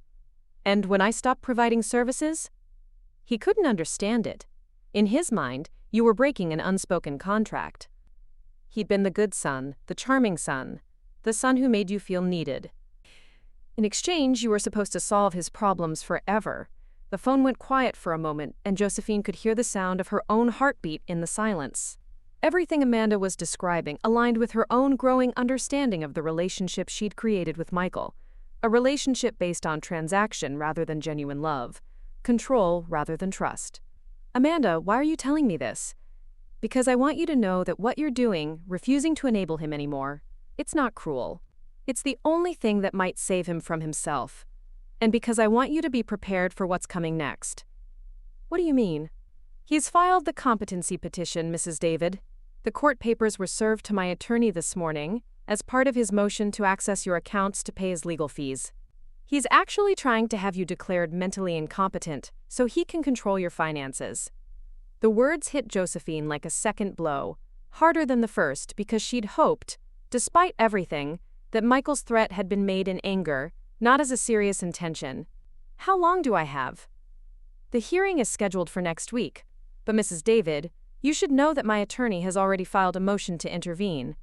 And when I stopped providing services, he couldn't understand it. In his mind, you were breaking an unspoken contract. He'd been the good son, the charming son, the son who made you feel needed. In exchange, you were supposed to solve his problems forever. The phone went quiet for a moment, and Josephine could hear the sound of her own heartbeat in the silence. Everything Amanda was describing aligned with her own growing understanding of the relationship she'd created with Michael. A relationship based on transaction rather than genuine love, control rather than trust. Amanda, why are you telling me this? Because I want you to know that what you're doing, refusing to enable him anymore, it's not cruel. It's the only thing that might save him from himself. And because I want you to be prepared for what's coming next. What do you mean? He's filed the competency petition, Mrs. David. The court papers were served to my attorney this morning as part of his motion to access your accounts to pay his legal fees. He's actually trying to have you declared mentally incompetent so he can control your finances. The words hit Josephine like a second blow, harder than the first because she'd hoped, despite everything, that Michael's threat had been made in anger, not as a serious intention. How long do I have? The hearing is scheduled for next week, but Mrs. David, you should know that my attorney has already filed a motion to intervene.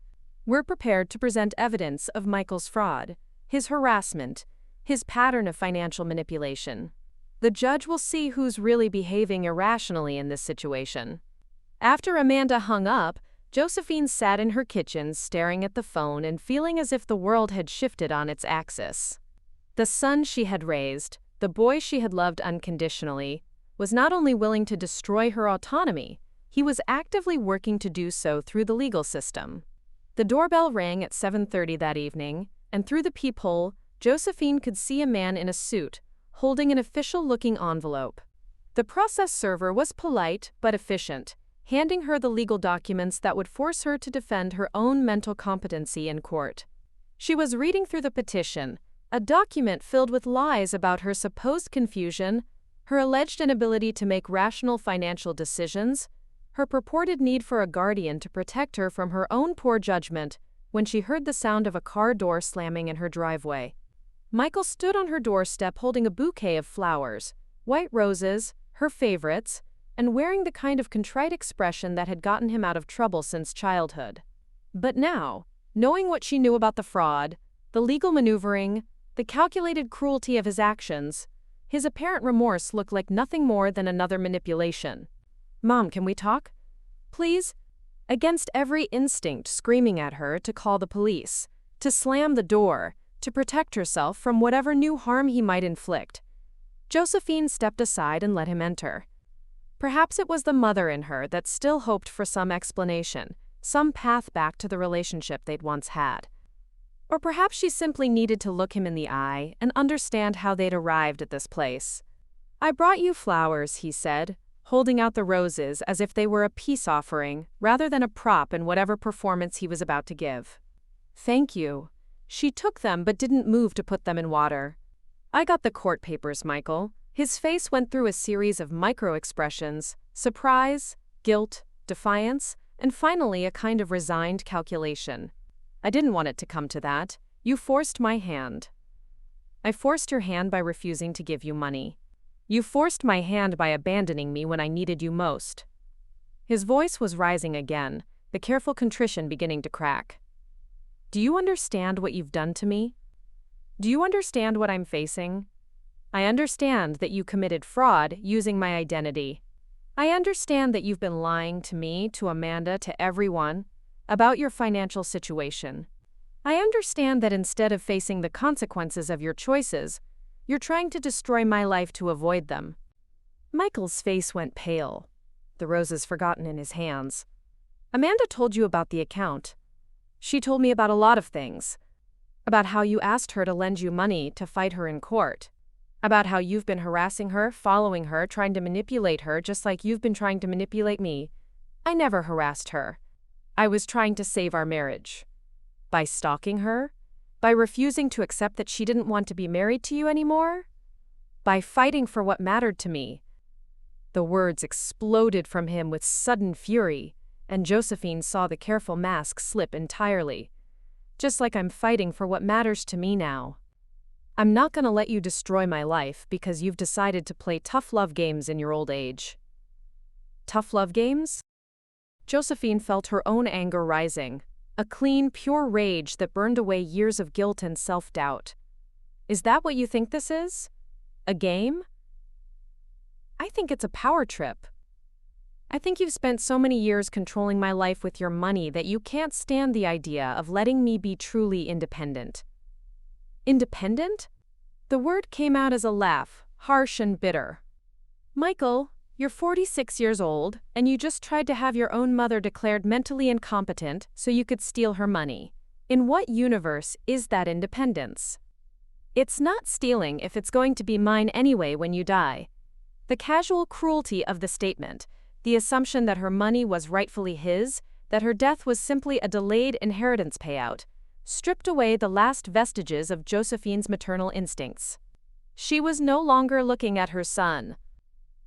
We're prepared to present evidence of Michael's fraud, his harassment, his pattern of financial manipulation. The judge will see who's really behaving irrationally in this situation. After Amanda hung up, Josephine sat in her kitchen staring at the phone and feeling as if the world had shifted on its axis. The son she had raised, the boy she had loved unconditionally, was not only willing to destroy her autonomy, he was actively working to do so through the legal system. The doorbell rang at 7:30 that evening, and through the peephole, Josephine could see a man in a suit, holding an official-looking envelope. The process server was polite but efficient, handing her the legal documents that would force her to defend her own mental competency in court. She was reading through the petition, a document filled with lies about her supposed confusion, her alleged inability to make rational financial decisions, her purported need for a guardian to protect her from her own poor judgment, when she heard the sound of a car door slamming in her driveway. Michael stood on her doorstep holding a bouquet of flowers, white roses, her favorites, and wearing the kind of contrite expression that had gotten him out of trouble since childhood. But now, knowing what she knew about the fraud, the legal maneuvering, the calculated cruelty of his actions, his apparent remorse looked like nothing more than another manipulation. "Mom, can we talk? Please?" Against every instinct screaming at her to call the police, to slam the door, to protect herself from whatever new harm he might inflict, Josephine stepped aside and let him enter. Perhaps it was the mother in her that still hoped for some explanation, some path back to the relationship they'd once had. Or perhaps she simply needed to look him in the eye and understand how they'd arrived at this place. "I brought you flowers," he said, holding out the roses as if they were a peace offering rather than a prop in whatever performance he was about to give. "Thank you." She took them but didn't move to put them in water. "I got the court papers, Michael." His face went through a series of micro-expressions: surprise, guilt, defiance, and finally a kind of resigned calculation. "I didn't want it to come to that. You forced my hand." "I forced your hand by refusing to give you money. You forced my hand by abandoning me when I needed you most." His voice was rising again, the careful contrition beginning to crack. "Do you understand what you've done to me? Do you understand what I'm facing? I understand that you committed fraud using my identity. I understand that you've been lying to me, to Amanda, to everyone, about your financial situation. I understand that instead of facing the consequences of your choices, you're trying to destroy my life to avoid them." Michael's face went pale, the roses forgotten in his hands. "Amanda told you about the account. She told me about a lot of things. About how you asked her to lend you money to fight her in court. About how you've been harassing her, following her, trying to manipulate her just like you've been trying to manipulate me. I never harassed her. I was trying to save our marriage. By stalking her? By refusing to accept that she didn't want to be married to you anymore? By fighting for what mattered to me." The words exploded from him with sudden fury, and Josephine saw the careful mask slip entirely. "Just like I'm fighting for what matters to me now. I'm not going to let you destroy my life because you've decided to play tough love games in your old age." Tough love games? Josephine felt her own anger rising, a clean, pure rage that burned away years of guilt and self-doubt. "Is that what you think this is? A game? I think it's a power trip. I think you've spent so many years controlling my life with your money that you can't stand the idea of letting me be truly independent." "Independent?" The word came out as a laugh, harsh and bitter. "Michael, you're 46 years old, and you just tried to have your own mother declared mentally incompetent so you could steal her money. In what universe is that independence? It's not stealing if it's going to be mine anyway when you die." The casual cruelty of the statement, the assumption that her money was rightfully his, that her death was simply a delayed inheritance payout, stripped away the last vestiges of Josephine's maternal instincts. She was no longer looking at her son.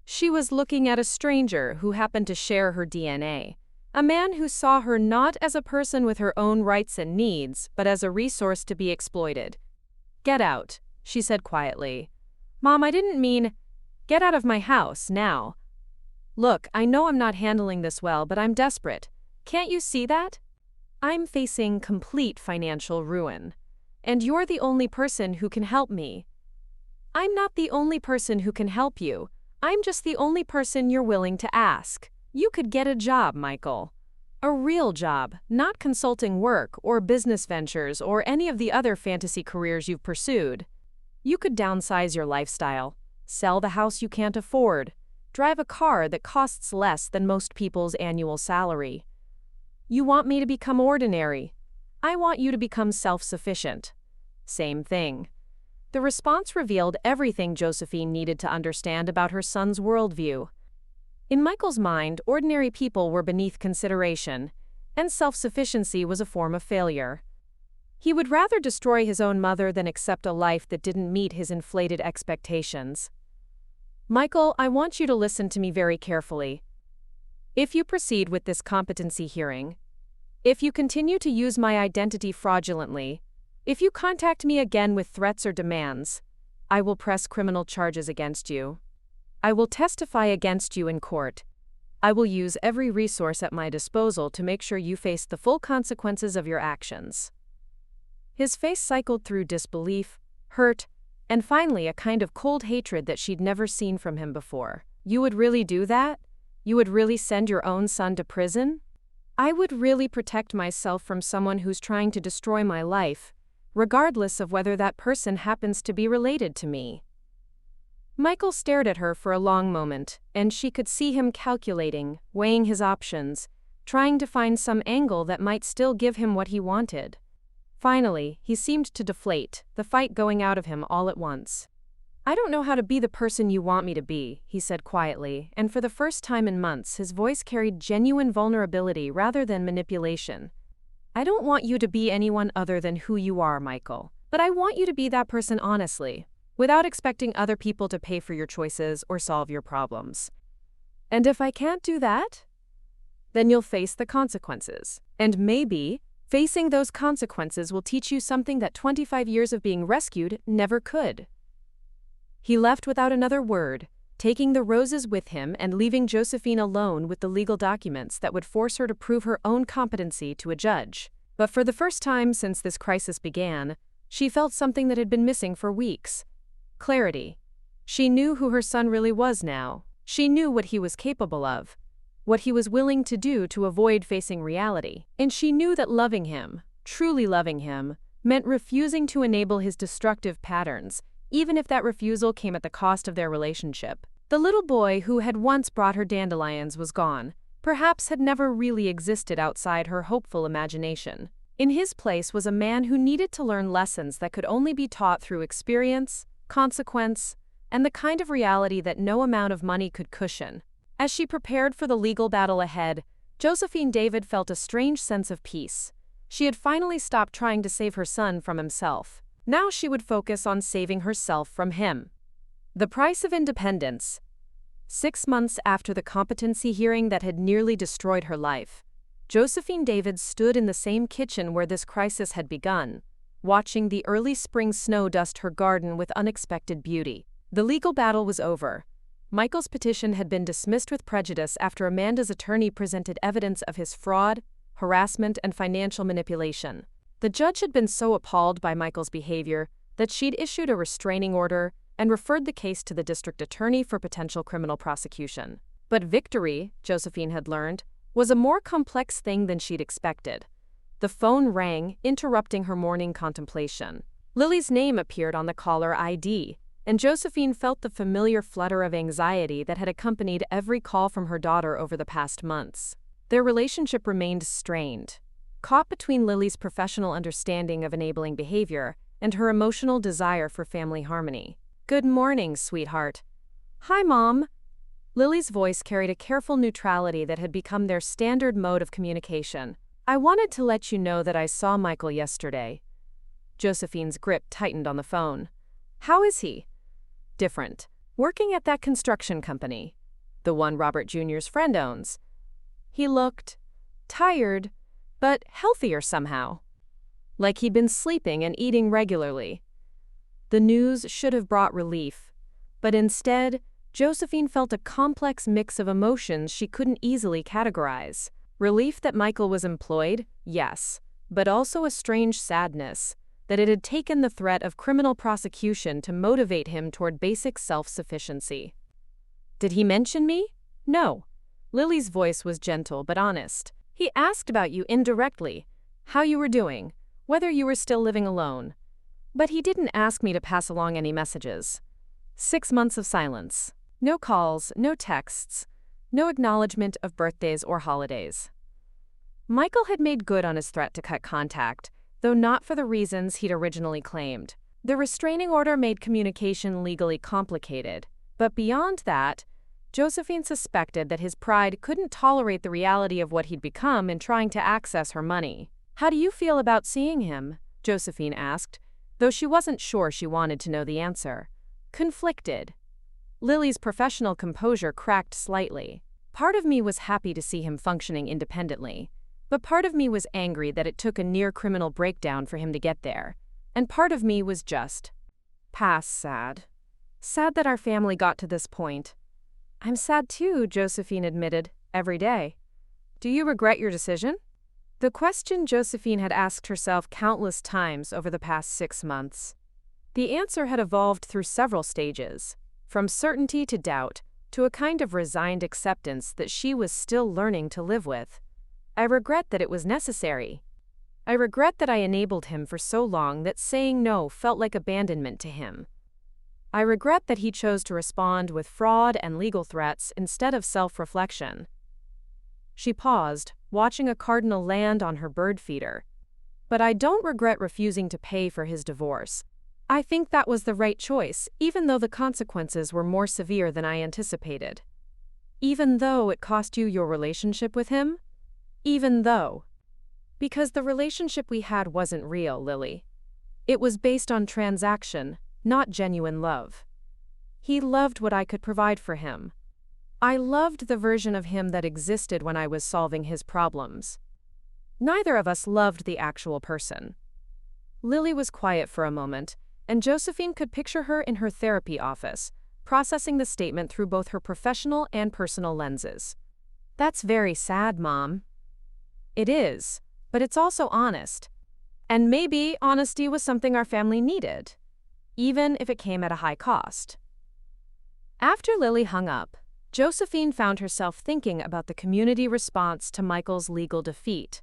She was looking at a stranger who happened to share her DNA, a man who saw her not as a person with her own rights and needs, but as a resource to be exploited. "Get out," she said quietly. "Mom, I didn't mean, get out of my house, now. Look, I know I'm not handling this well, but I'm desperate. Can't you see that? I'm facing complete financial ruin, and you're the only person who can help me." "I'm not the only person who can help you. I'm just the only person you're willing to ask. You could get a job, Michael." A real job, not consulting work or business ventures or any of the other fantasy careers you've pursued. You could downsize your lifestyle, sell the house you can't afford, drive a car that costs less than most people's annual salary. You want me to become ordinary. I want you to become self-sufficient. Same thing. The response revealed everything Josephine needed to understand about her son's worldview. In Michael's mind, ordinary people were beneath consideration, and self-sufficiency was a form of failure. He would rather destroy his own mother than accept a life that didn't meet his inflated expectations. Michael, I want you to listen to me very carefully. If you proceed with this competency hearing, if you continue to use my identity fraudulently, if you contact me again with threats or demands, I will press criminal charges against you. I will testify against you in court. I will use every resource at my disposal to make sure you face the full consequences of your actions. His face cycled through disbelief, hurt, and finally a kind of cold hatred that she'd never seen from him before. You would really do that? You would really send your own son to prison? I would really protect myself from someone who's trying to destroy my life, regardless of whether that person happens to be related to me. Michael stared at her for a long moment, and she could see him calculating, weighing his options, trying to find some angle that might still give him what he wanted. Finally, he seemed to deflate, the fight going out of him all at once. I don't know how to be the person you want me to be, he said quietly, and for the first time in months his voice carried genuine vulnerability rather than manipulation. I don't want you to be anyone other than who you are, Michael, but I want you to be that person honestly, without expecting other people to pay for your choices or solve your problems. And if I can't do that, then you'll face the consequences. And maybe facing those consequences will teach you something that 25 years of being rescued never could. He left without another word, taking the roses with him and leaving Josephine alone with the legal documents that would force her to prove her own competency to a judge. But for the first time since this crisis began, she felt something that had been missing for weeks. Clarity. She knew who her son really was now. She knew what he was capable of, what he was willing to do to avoid facing reality. And she knew that loving him, truly loving him, meant refusing to enable his destructive patterns, even if that refusal came at the cost of their relationship. The little boy who had once brought her dandelions was gone, perhaps had never really existed outside her hopeful imagination. In his place was a man who needed to learn lessons that could only be taught through experience, consequence, and the kind of reality that no amount of money could cushion. As she prepared for the legal battle ahead, Josephine David felt a strange sense of peace. She had finally stopped trying to save her son from himself. Now she would focus on saving herself from him. The price of independence. 6 months after the competency hearing that had nearly destroyed her life, Josephine David stood in the same kitchen where this crisis had begun, watching the early spring snow dust her garden with unexpected beauty. The legal battle was over. Michael's petition had been dismissed with prejudice after Amanda's attorney presented evidence of his fraud, harassment, and financial manipulation. The judge had been so appalled by Michael's behavior that she'd issued a restraining order and referred the case to the district attorney for potential criminal prosecution. But victory, Josephine had learned, was a more complex thing than she'd expected. The phone rang, interrupting her morning contemplation. Lily's name appeared on the caller ID, and Josephine felt the familiar flutter of anxiety that had accompanied every call from her daughter over the past months. Their relationship remained strained, caught between Lily's professional understanding of enabling behavior and her emotional desire for family harmony. "Good morning, sweetheart." "Hi, Mom." Lily's voice carried a careful neutrality that had become their standard mode of communication. "I wanted to let you know that I saw Michael yesterday." Josephine's grip tightened on the phone. "How is he?" "Different. Working at that construction company. The one Robert Jr.'s friend owns. He looked tired, but healthier somehow. Like he'd been sleeping and eating regularly." The news should have brought relief, but instead, Josephine felt a complex mix of emotions she couldn't easily categorize. Relief that Michael was employed, yes, but also a strange sadness that it had taken the threat of criminal prosecution to motivate him toward basic self-sufficiency. "Did he mention me?" "No." Lily's voice was gentle but honest. He asked about you indirectly, how you were doing, whether you were still living alone. But he didn't ask me to pass along any messages. 6 months of silence. No calls, no texts, no acknowledgement of birthdays or holidays. Michael had made good on his threat to cut contact, though not for the reasons he'd originally claimed. The restraining order made communication legally complicated, but beyond that, Josephine suspected that his pride couldn't tolerate the reality of what he'd become in trying to access her money. "How do you feel about seeing him?" Josephine asked, though she wasn't sure she wanted to know the answer. "Conflicted." Lily's professional composure cracked slightly. "Part of me was happy to see him functioning independently, but part of me was angry that it took a near-criminal breakdown for him to get there, and part of me was just past sad. Sad that our family got to this point." "I'm sad too," Josephine admitted, "every day." "Do you regret your decision?" The question Josephine had asked herself countless times over the past 6 months. The answer had evolved through several stages, from certainty to doubt, to a kind of resigned acceptance that she was still learning to live with. "I regret that it was necessary. I regret that I enabled him for so long that saying no felt like abandonment to him. I regret that he chose to respond with fraud and legal threats instead of self-reflection." She paused, watching a cardinal land on her bird feeder. "But I don't regret refusing to pay for his divorce. I think that was the right choice, even though the consequences were more severe than I anticipated. Even though it cost you your relationship with him? Even though. Because the relationship we had wasn't real, Lily. It was based on transaction, not genuine love. He loved what I could provide for him. I loved the version of him that existed when I was solving his problems. Neither of us loved the actual person." Lily was quiet for a moment, and Josephine could picture her in her therapy office, processing the statement through both her professional and personal lenses. "That's very sad, Mom." "It is, but it's also honest. And maybe honesty was something our family needed, even if it came at a high cost." After Lily hung up, Josephine found herself thinking about the community response to Michael's legal defeat.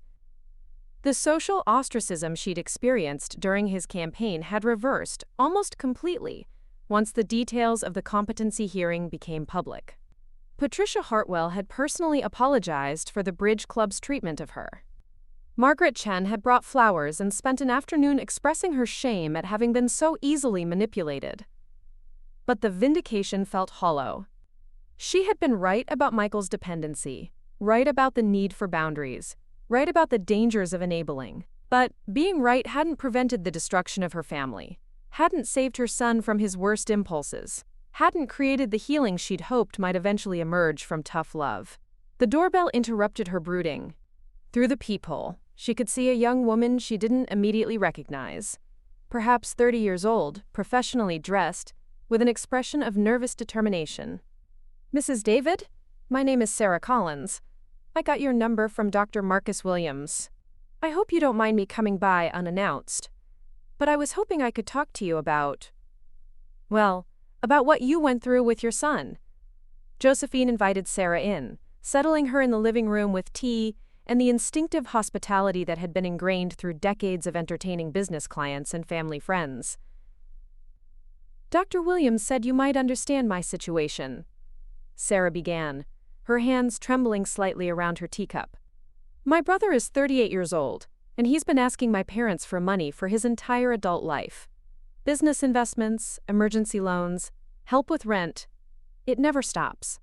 The social ostracism she'd experienced during his campaign had reversed almost completely once the details of the competency hearing became public. Patricia Hartwell had personally apologized for the Bridge Club's treatment of her. Margaret Chen had brought flowers and spent an afternoon expressing her shame at having been so easily manipulated. But the vindication felt hollow. She had been right about Michael's dependency, right about the need for boundaries, right about the dangers of enabling. But being right hadn't prevented the destruction of her family, hadn't saved her son from his worst impulses, hadn't created the healing she'd hoped might eventually emerge from tough love. The doorbell interrupted her brooding. Through the peephole, she could see a young woman she didn't immediately recognize. Perhaps 30 years old, professionally dressed, with an expression of nervous determination. "Mrs. David? My name is Sarah Collins. I got your number from Dr. Marcus Williams. I hope you don't mind me coming by unannounced. But I was hoping I could talk to you about what you went through with your son." Josephine invited Sarah in, settling her in the living room with tea and the instinctive hospitality that had been ingrained through decades of entertaining business clients and family friends. "Dr. Williams said you might understand my situation," Sarah began, her hands trembling slightly around her teacup. "My brother is 38 years old, and he's been asking my parents for money for his entire adult life. Business investments, emergency loans, help with rent. It never stops.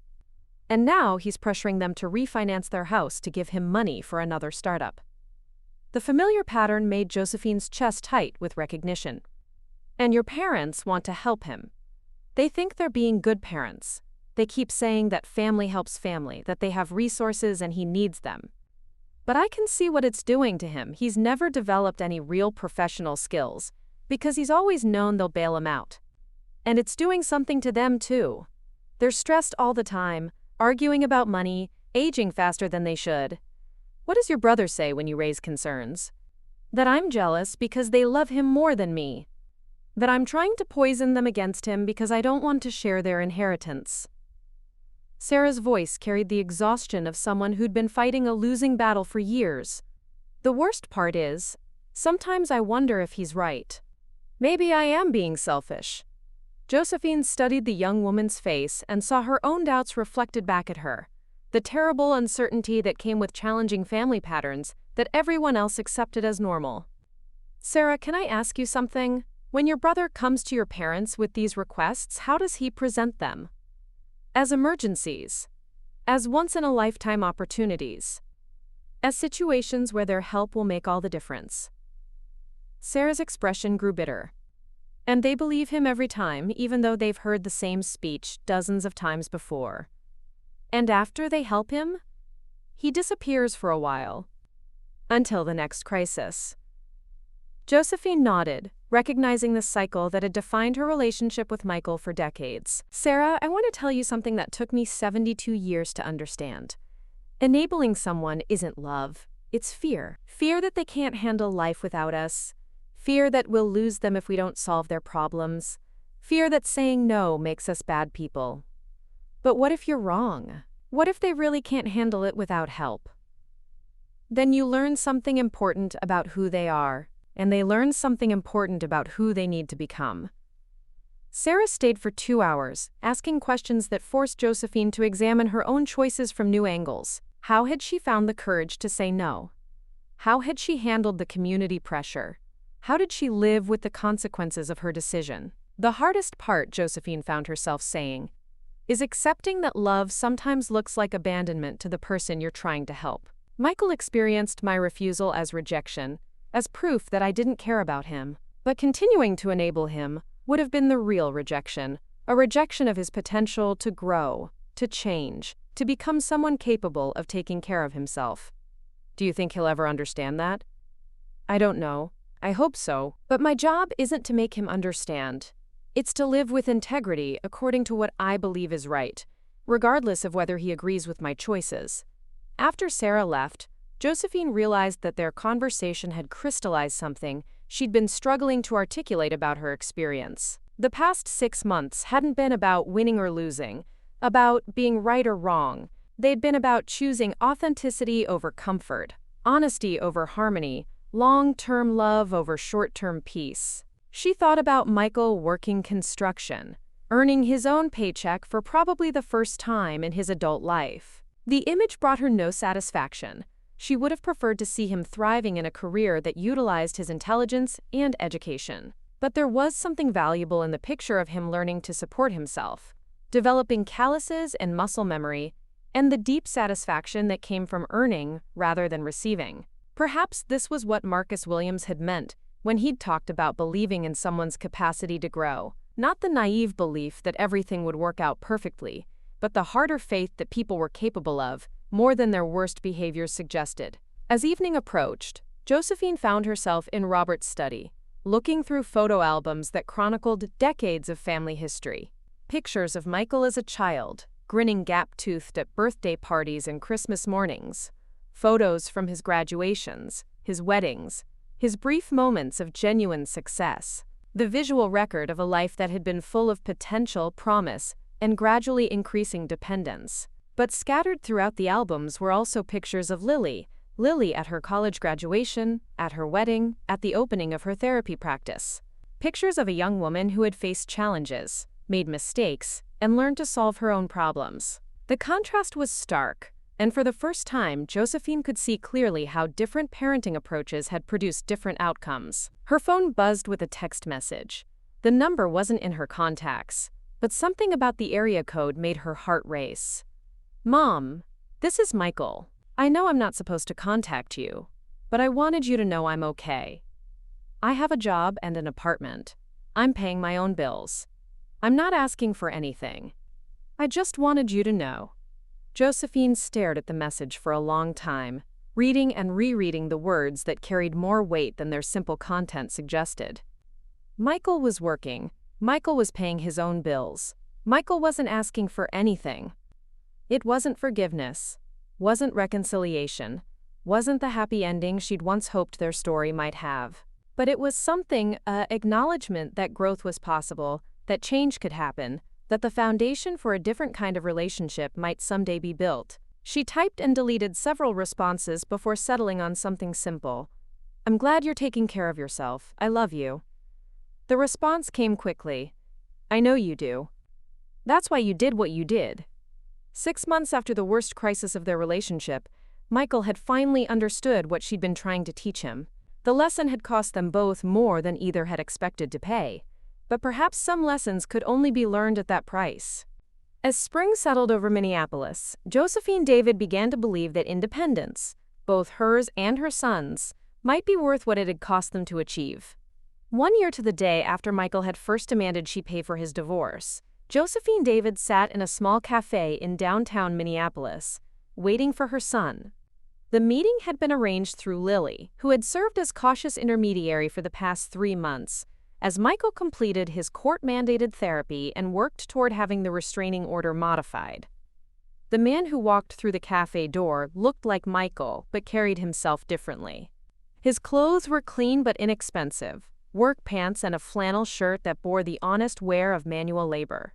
And now he's pressuring them to refinance their house to give him money for another startup." The familiar pattern made Josephine's chest tight with recognition. "And your parents want to help him. They think they're being good parents. They keep saying that family helps family, that they have resources and he needs them. But I can see what it's doing to him. He's never developed any real professional skills, because he's always known they'll bail him out. And it's doing something to them too. They're stressed all the time, arguing about money, aging faster than they should. What does your brother say when you raise concerns? That I'm jealous because they love him more than me. That I'm trying to poison them against him because I don't want to share their inheritance." Sarah's voice carried the exhaustion of someone who'd been fighting a losing battle for years. The worst part is, sometimes I wonder if he's right. Maybe I am being selfish. Josephine studied the young woman's face and saw her own doubts reflected back at her. The terrible uncertainty that came with challenging family patterns that everyone else accepted as normal. Sarah, can I ask you something? When your brother comes to your parents with these requests, how does he present them? As emergencies? As once-in-a-lifetime opportunities? As situations where their help will make all the difference? Sarah's expression grew bitter. And they believe him every time, even though they've heard the same speech dozens of times before. And after they help him, he disappears for a while. Until the next crisis. Josephine nodded, recognizing the cycle that had defined her relationship with Michael for decades. Sarah, I want to tell you something that took me 72 years to understand. Enabling someone isn't love, it's fear. Fear that they can't handle life without us. Fear that we'll lose them if we don't solve their problems. Fear that saying no makes us bad people. But what if you're wrong? What if they really can't handle it without help? Then you learn something important about who they are, and they learn something important about who they need to become. Sarah stayed for 2 hours, asking questions that forced Josephine to examine her own choices from new angles. How had she found the courage to say no? How had she handled the community pressure? How did she live with the consequences of her decision? The hardest part, Josephine found herself saying, is accepting that love sometimes looks like abandonment to the person you're trying to help. Michael experienced my refusal as rejection, as proof that I didn't care about him. But continuing to enable him would have been the real rejection, a rejection of his potential to grow, to change, to become someone capable of taking care of himself. Do you think he'll ever understand that? I don't know. I hope so. But my job isn't to make him understand. It's to live with integrity according to what I believe is right, regardless of whether he agrees with my choices. After Sarah left, Josephine realized that their conversation had crystallized something she'd been struggling to articulate about her experience. The past 6 months hadn't been about winning or losing, about being right or wrong. They'd been about choosing authenticity over comfort, honesty over harmony, long-term love over short-term peace. She thought about Michael working construction, earning his own paycheck for probably the first time in his adult life. The image brought her no satisfaction. She would have preferred to see him thriving in a career that utilized his intelligence and education. But there was something valuable in the picture of him learning to support himself, developing calluses and muscle memory, and the deep satisfaction that came from earning rather than receiving. Perhaps this was what Marcus Williams had meant when he'd talked about believing in someone's capacity to grow. Not the naive belief that everything would work out perfectly, but the harder faith that people were capable of, more than their worst behaviors suggested. As evening approached, Josephine found herself in Robert's study, looking through photo albums that chronicled decades of family history. Pictures of Michael as a child, grinning gap-toothed at birthday parties and Christmas mornings. Photos from his graduations, his weddings, his brief moments of genuine success. The visual record of a life that had been full of potential, promise, and gradually increasing dependence. But scattered throughout the albums were also pictures of Lily at her college graduation, at her wedding, at the opening of her therapy practice. Pictures of a young woman who had faced challenges, made mistakes, and learned to solve her own problems. The contrast was stark, and for the first time, Josephine could see clearly how different parenting approaches had produced different outcomes. Her phone buzzed with a text message. The number wasn't in her contacts, but something about the area code made her heart race. Mom, this is Michael. I know I'm not supposed to contact you, but I wanted you to know I'm okay. I have a job and an apartment. I'm paying my own bills. I'm not asking for anything. I just wanted you to know. Josephine stared at the message for a long time, reading and rereading the words that carried more weight than their simple content suggested. Michael was working. Michael was paying his own bills. Michael wasn't asking for anything. It wasn't forgiveness, wasn't reconciliation, wasn't the happy ending she'd once hoped their story might have. But it was something, acknowledgement that growth was possible, that change could happen, that the foundation for a different kind of relationship might someday be built. She typed and deleted several responses before settling on something simple. "I'm glad you're taking care of yourself. I love you." The response came quickly. "I know you do. That's why you did what you did." 6 months after the worst crisis of their relationship, Michael had finally understood what she'd been trying to teach him. The lesson had cost them both more than either had expected to pay. But perhaps some lessons could only be learned at that price. As spring settled over Minneapolis, Josephine David began to believe that independence, both hers and her son's, might be worth what it had cost them to achieve. 1 year to the day after Michael had first demanded she pay for his divorce, Josephine David sat in a small cafe in downtown Minneapolis, waiting for her son. The meeting had been arranged through Lily, who had served as cautious intermediary for the past 3 months, as Michael completed his court-mandated therapy and worked toward having the restraining order modified. The man who walked through the cafe door looked like Michael, but carried himself differently. His clothes were clean but inexpensive, work pants and a flannel shirt that bore the honest wear of manual labor.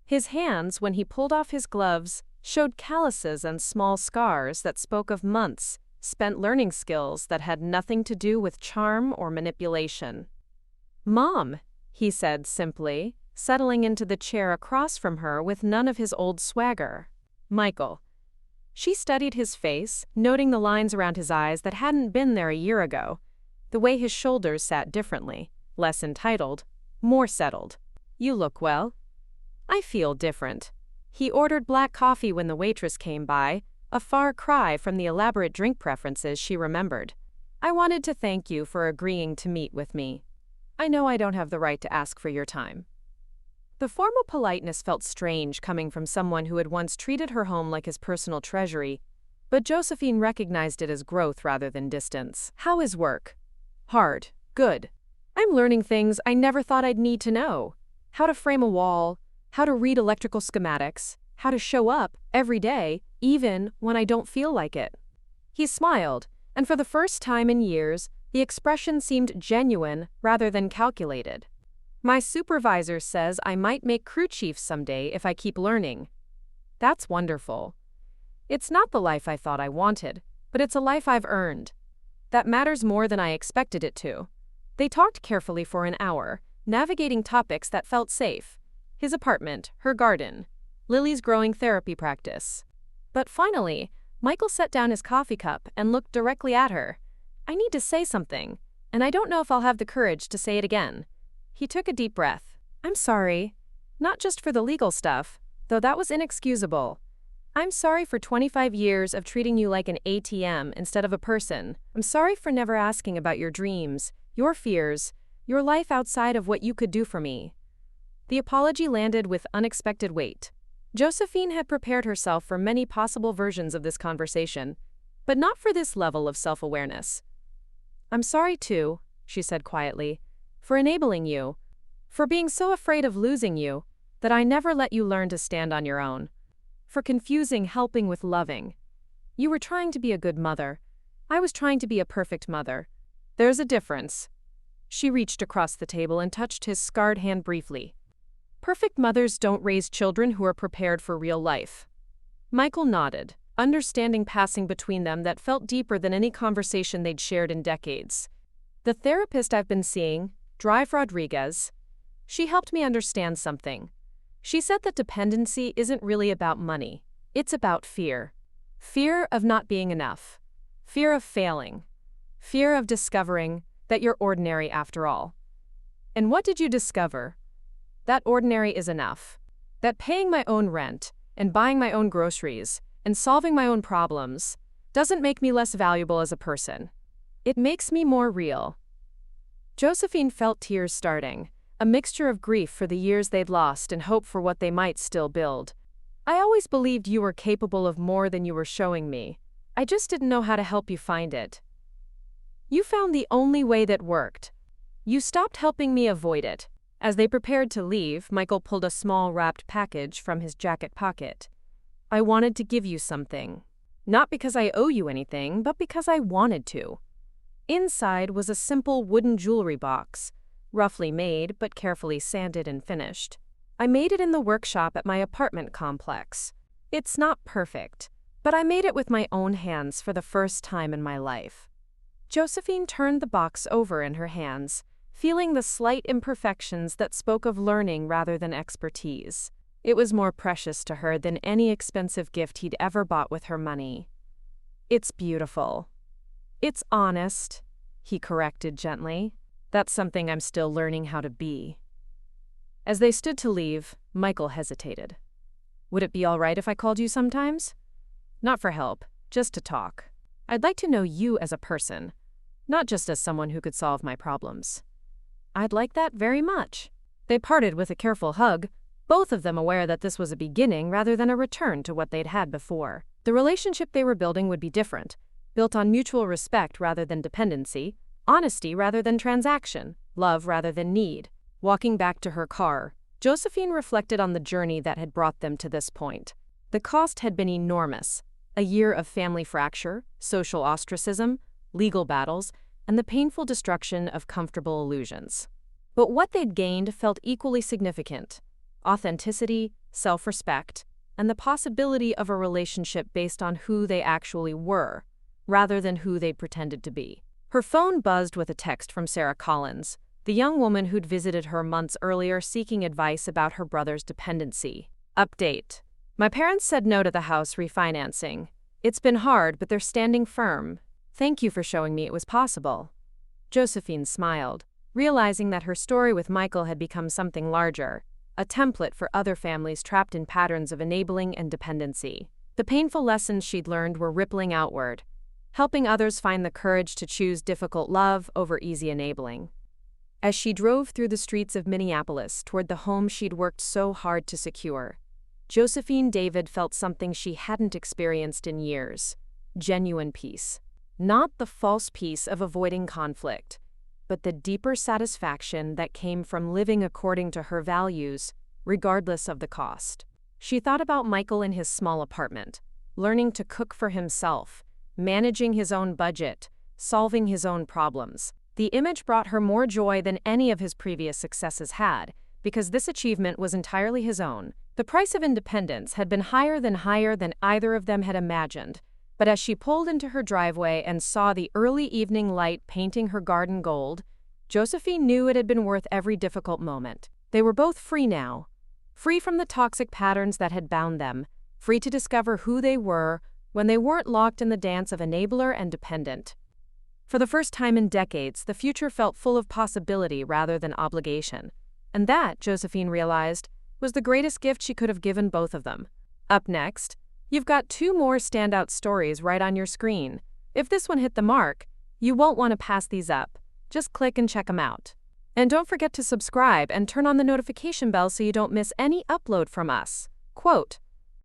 His hands, when he pulled off his gloves, showed calluses and small scars that spoke of months spent learning skills that had nothing to do with charm or manipulation. "Mom," he said simply, settling into the chair across from her with none of his old swagger. "Michael." She studied his face, noting the lines around his eyes that hadn't been there a year ago, the way his shoulders sat differently, less entitled, more settled. "You look well." "I feel different." He ordered black coffee when the waitress came by, a far cry from the elaborate drink preferences she remembered. "I wanted to thank you for agreeing to meet with me. I know I don't have the right to ask for your time." The formal politeness felt strange coming from someone who had once treated her home like his personal treasury, but Josephine recognized it as growth rather than distance. "How is work?" "Hard. Good. I'm learning things I never thought I'd need to know. How to frame a wall, how to read electrical schematics, how to show up every day, even when I don't feel like it." He smiled, and for the first time in years, the expression seemed genuine rather than calculated. "My supervisor says I might make crew chief someday if I keep learning." "That's wonderful." "It's not the life I thought I wanted, but it's a life I've earned. That matters more than I expected it to." They talked carefully for an hour, navigating topics that felt safe. His apartment, her garden, Lily's growing therapy practice. But finally, Michael set down his coffee cup and looked directly at her. "I need to say something, and I don't know if I'll have the courage to say it again." He took a deep breath. "I'm sorry. Not just for the legal stuff, though that was inexcusable. I'm sorry for 25 years of treating you like an ATM instead of a person. I'm sorry for never asking about your dreams, your fears, your life outside of what you could do for me." The apology landed with unexpected weight. Josephine had prepared herself for many possible versions of this conversation, but not for this level of self-awareness. "I'm sorry too," she said quietly, "for enabling you, for being so afraid of losing you that I never let you learn to stand on your own, for confusing helping with loving. You were trying to be a good mother. I was trying to be a perfect mother. There's a difference." She reached across the table and touched his scarred hand briefly. "Perfect mothers don't raise children who are prepared for real life." Michael nodded, understanding passing between them that felt deeper than any conversation they'd shared in decades. "The therapist I've been seeing, Drive Rodriguez, she helped me understand something. She said that dependency isn't really about money. It's about fear. Fear of not being enough. Fear of failing. Fear of discovering that you're ordinary after all. And what did you discover? That ordinary is enough. That paying my own rent, and buying my own groceries, and solving my own problems doesn't make me less valuable as a person. It makes me more real." Josephine felt tears starting, a mixture of grief for the years they'd lost and hope for what they might still build. "I always believed you were capable of more than you were showing me. I just didn't know how to help you find it. You found the only way that worked. You stopped helping me avoid it." As they prepared to leave, Michael pulled a small wrapped package from his jacket pocket. "I wanted to give you something. Not because I owe you anything, but because I wanted to." Inside was a simple wooden jewelry box, roughly made but carefully sanded and finished. I made it in the workshop at my apartment complex. It's not perfect, but I made it with my own hands for the first time in my life. Josephine turned the box over in her hands, feeling the slight imperfections that spoke of learning rather than expertise. It was more precious to her than any expensive gift he'd ever bought with her money. It's beautiful. It's honest, he corrected gently. That's something I'm still learning how to be. As they stood to leave, Michael hesitated. Would it be all right if I called you sometimes? Not for help, just to talk. I'd like to know you as a person, not just as someone who could solve my problems. I'd like that very much. They parted with a careful hug, both of them aware that this was a beginning rather than a return to what they'd had before. The relationship they were building would be different, built on mutual respect rather than dependency, honesty rather than transaction, love rather than need. Walking back to her car, Josephine reflected on the journey that had brought them to this point. The cost had been enormous. A year of family fracture, social ostracism, legal battles, and the painful destruction of comfortable illusions. But what they'd gained felt equally significant: authenticity, self-respect, and the possibility of a relationship based on who they actually were, rather than who they'd pretended to be. Her phone buzzed with a text from Sarah Collins, the young woman who'd visited her months earlier seeking advice about her brother's dependency. Update. My parents said no to the house refinancing. It's been hard, but they're standing firm. Thank you for showing me it was possible. Josephine smiled, realizing that her story with Michael had become something larger, a template for other families trapped in patterns of enabling and dependency. The painful lessons she'd learned were rippling outward, helping others find the courage to choose difficult love over easy enabling. As she drove through the streets of Minneapolis toward the home she'd worked so hard to secure, Josephine David felt something she hadn't experienced in years: genuine peace. Not the false peace of avoiding conflict, but the deeper satisfaction that came from living according to her values, regardless of the cost. She thought about Michael in his small apartment, learning to cook for himself, managing his own budget, solving his own problems. The image brought her more joy than any of his previous successes had, because this achievement was entirely his own. The price of independence had been higher than either of them had imagined, but as she pulled into her driveway and saw the early evening light painting her garden gold, Josephine knew it had been worth every difficult moment. They were both free now, free from the toxic patterns that had bound them, free to discover who they were when they weren't locked in the dance of enabler and dependent. For the first time in decades, the future felt full of possibility rather than obligation. And that, Josephine realized, was the greatest gift she could have given both of them. Up next, you've got 2 more standout stories right on your screen. If this one hit the mark, you won't want to pass these up. Just click and check them out. And don't forget to subscribe and turn on the notification bell so you don't miss any upload from us. Quote,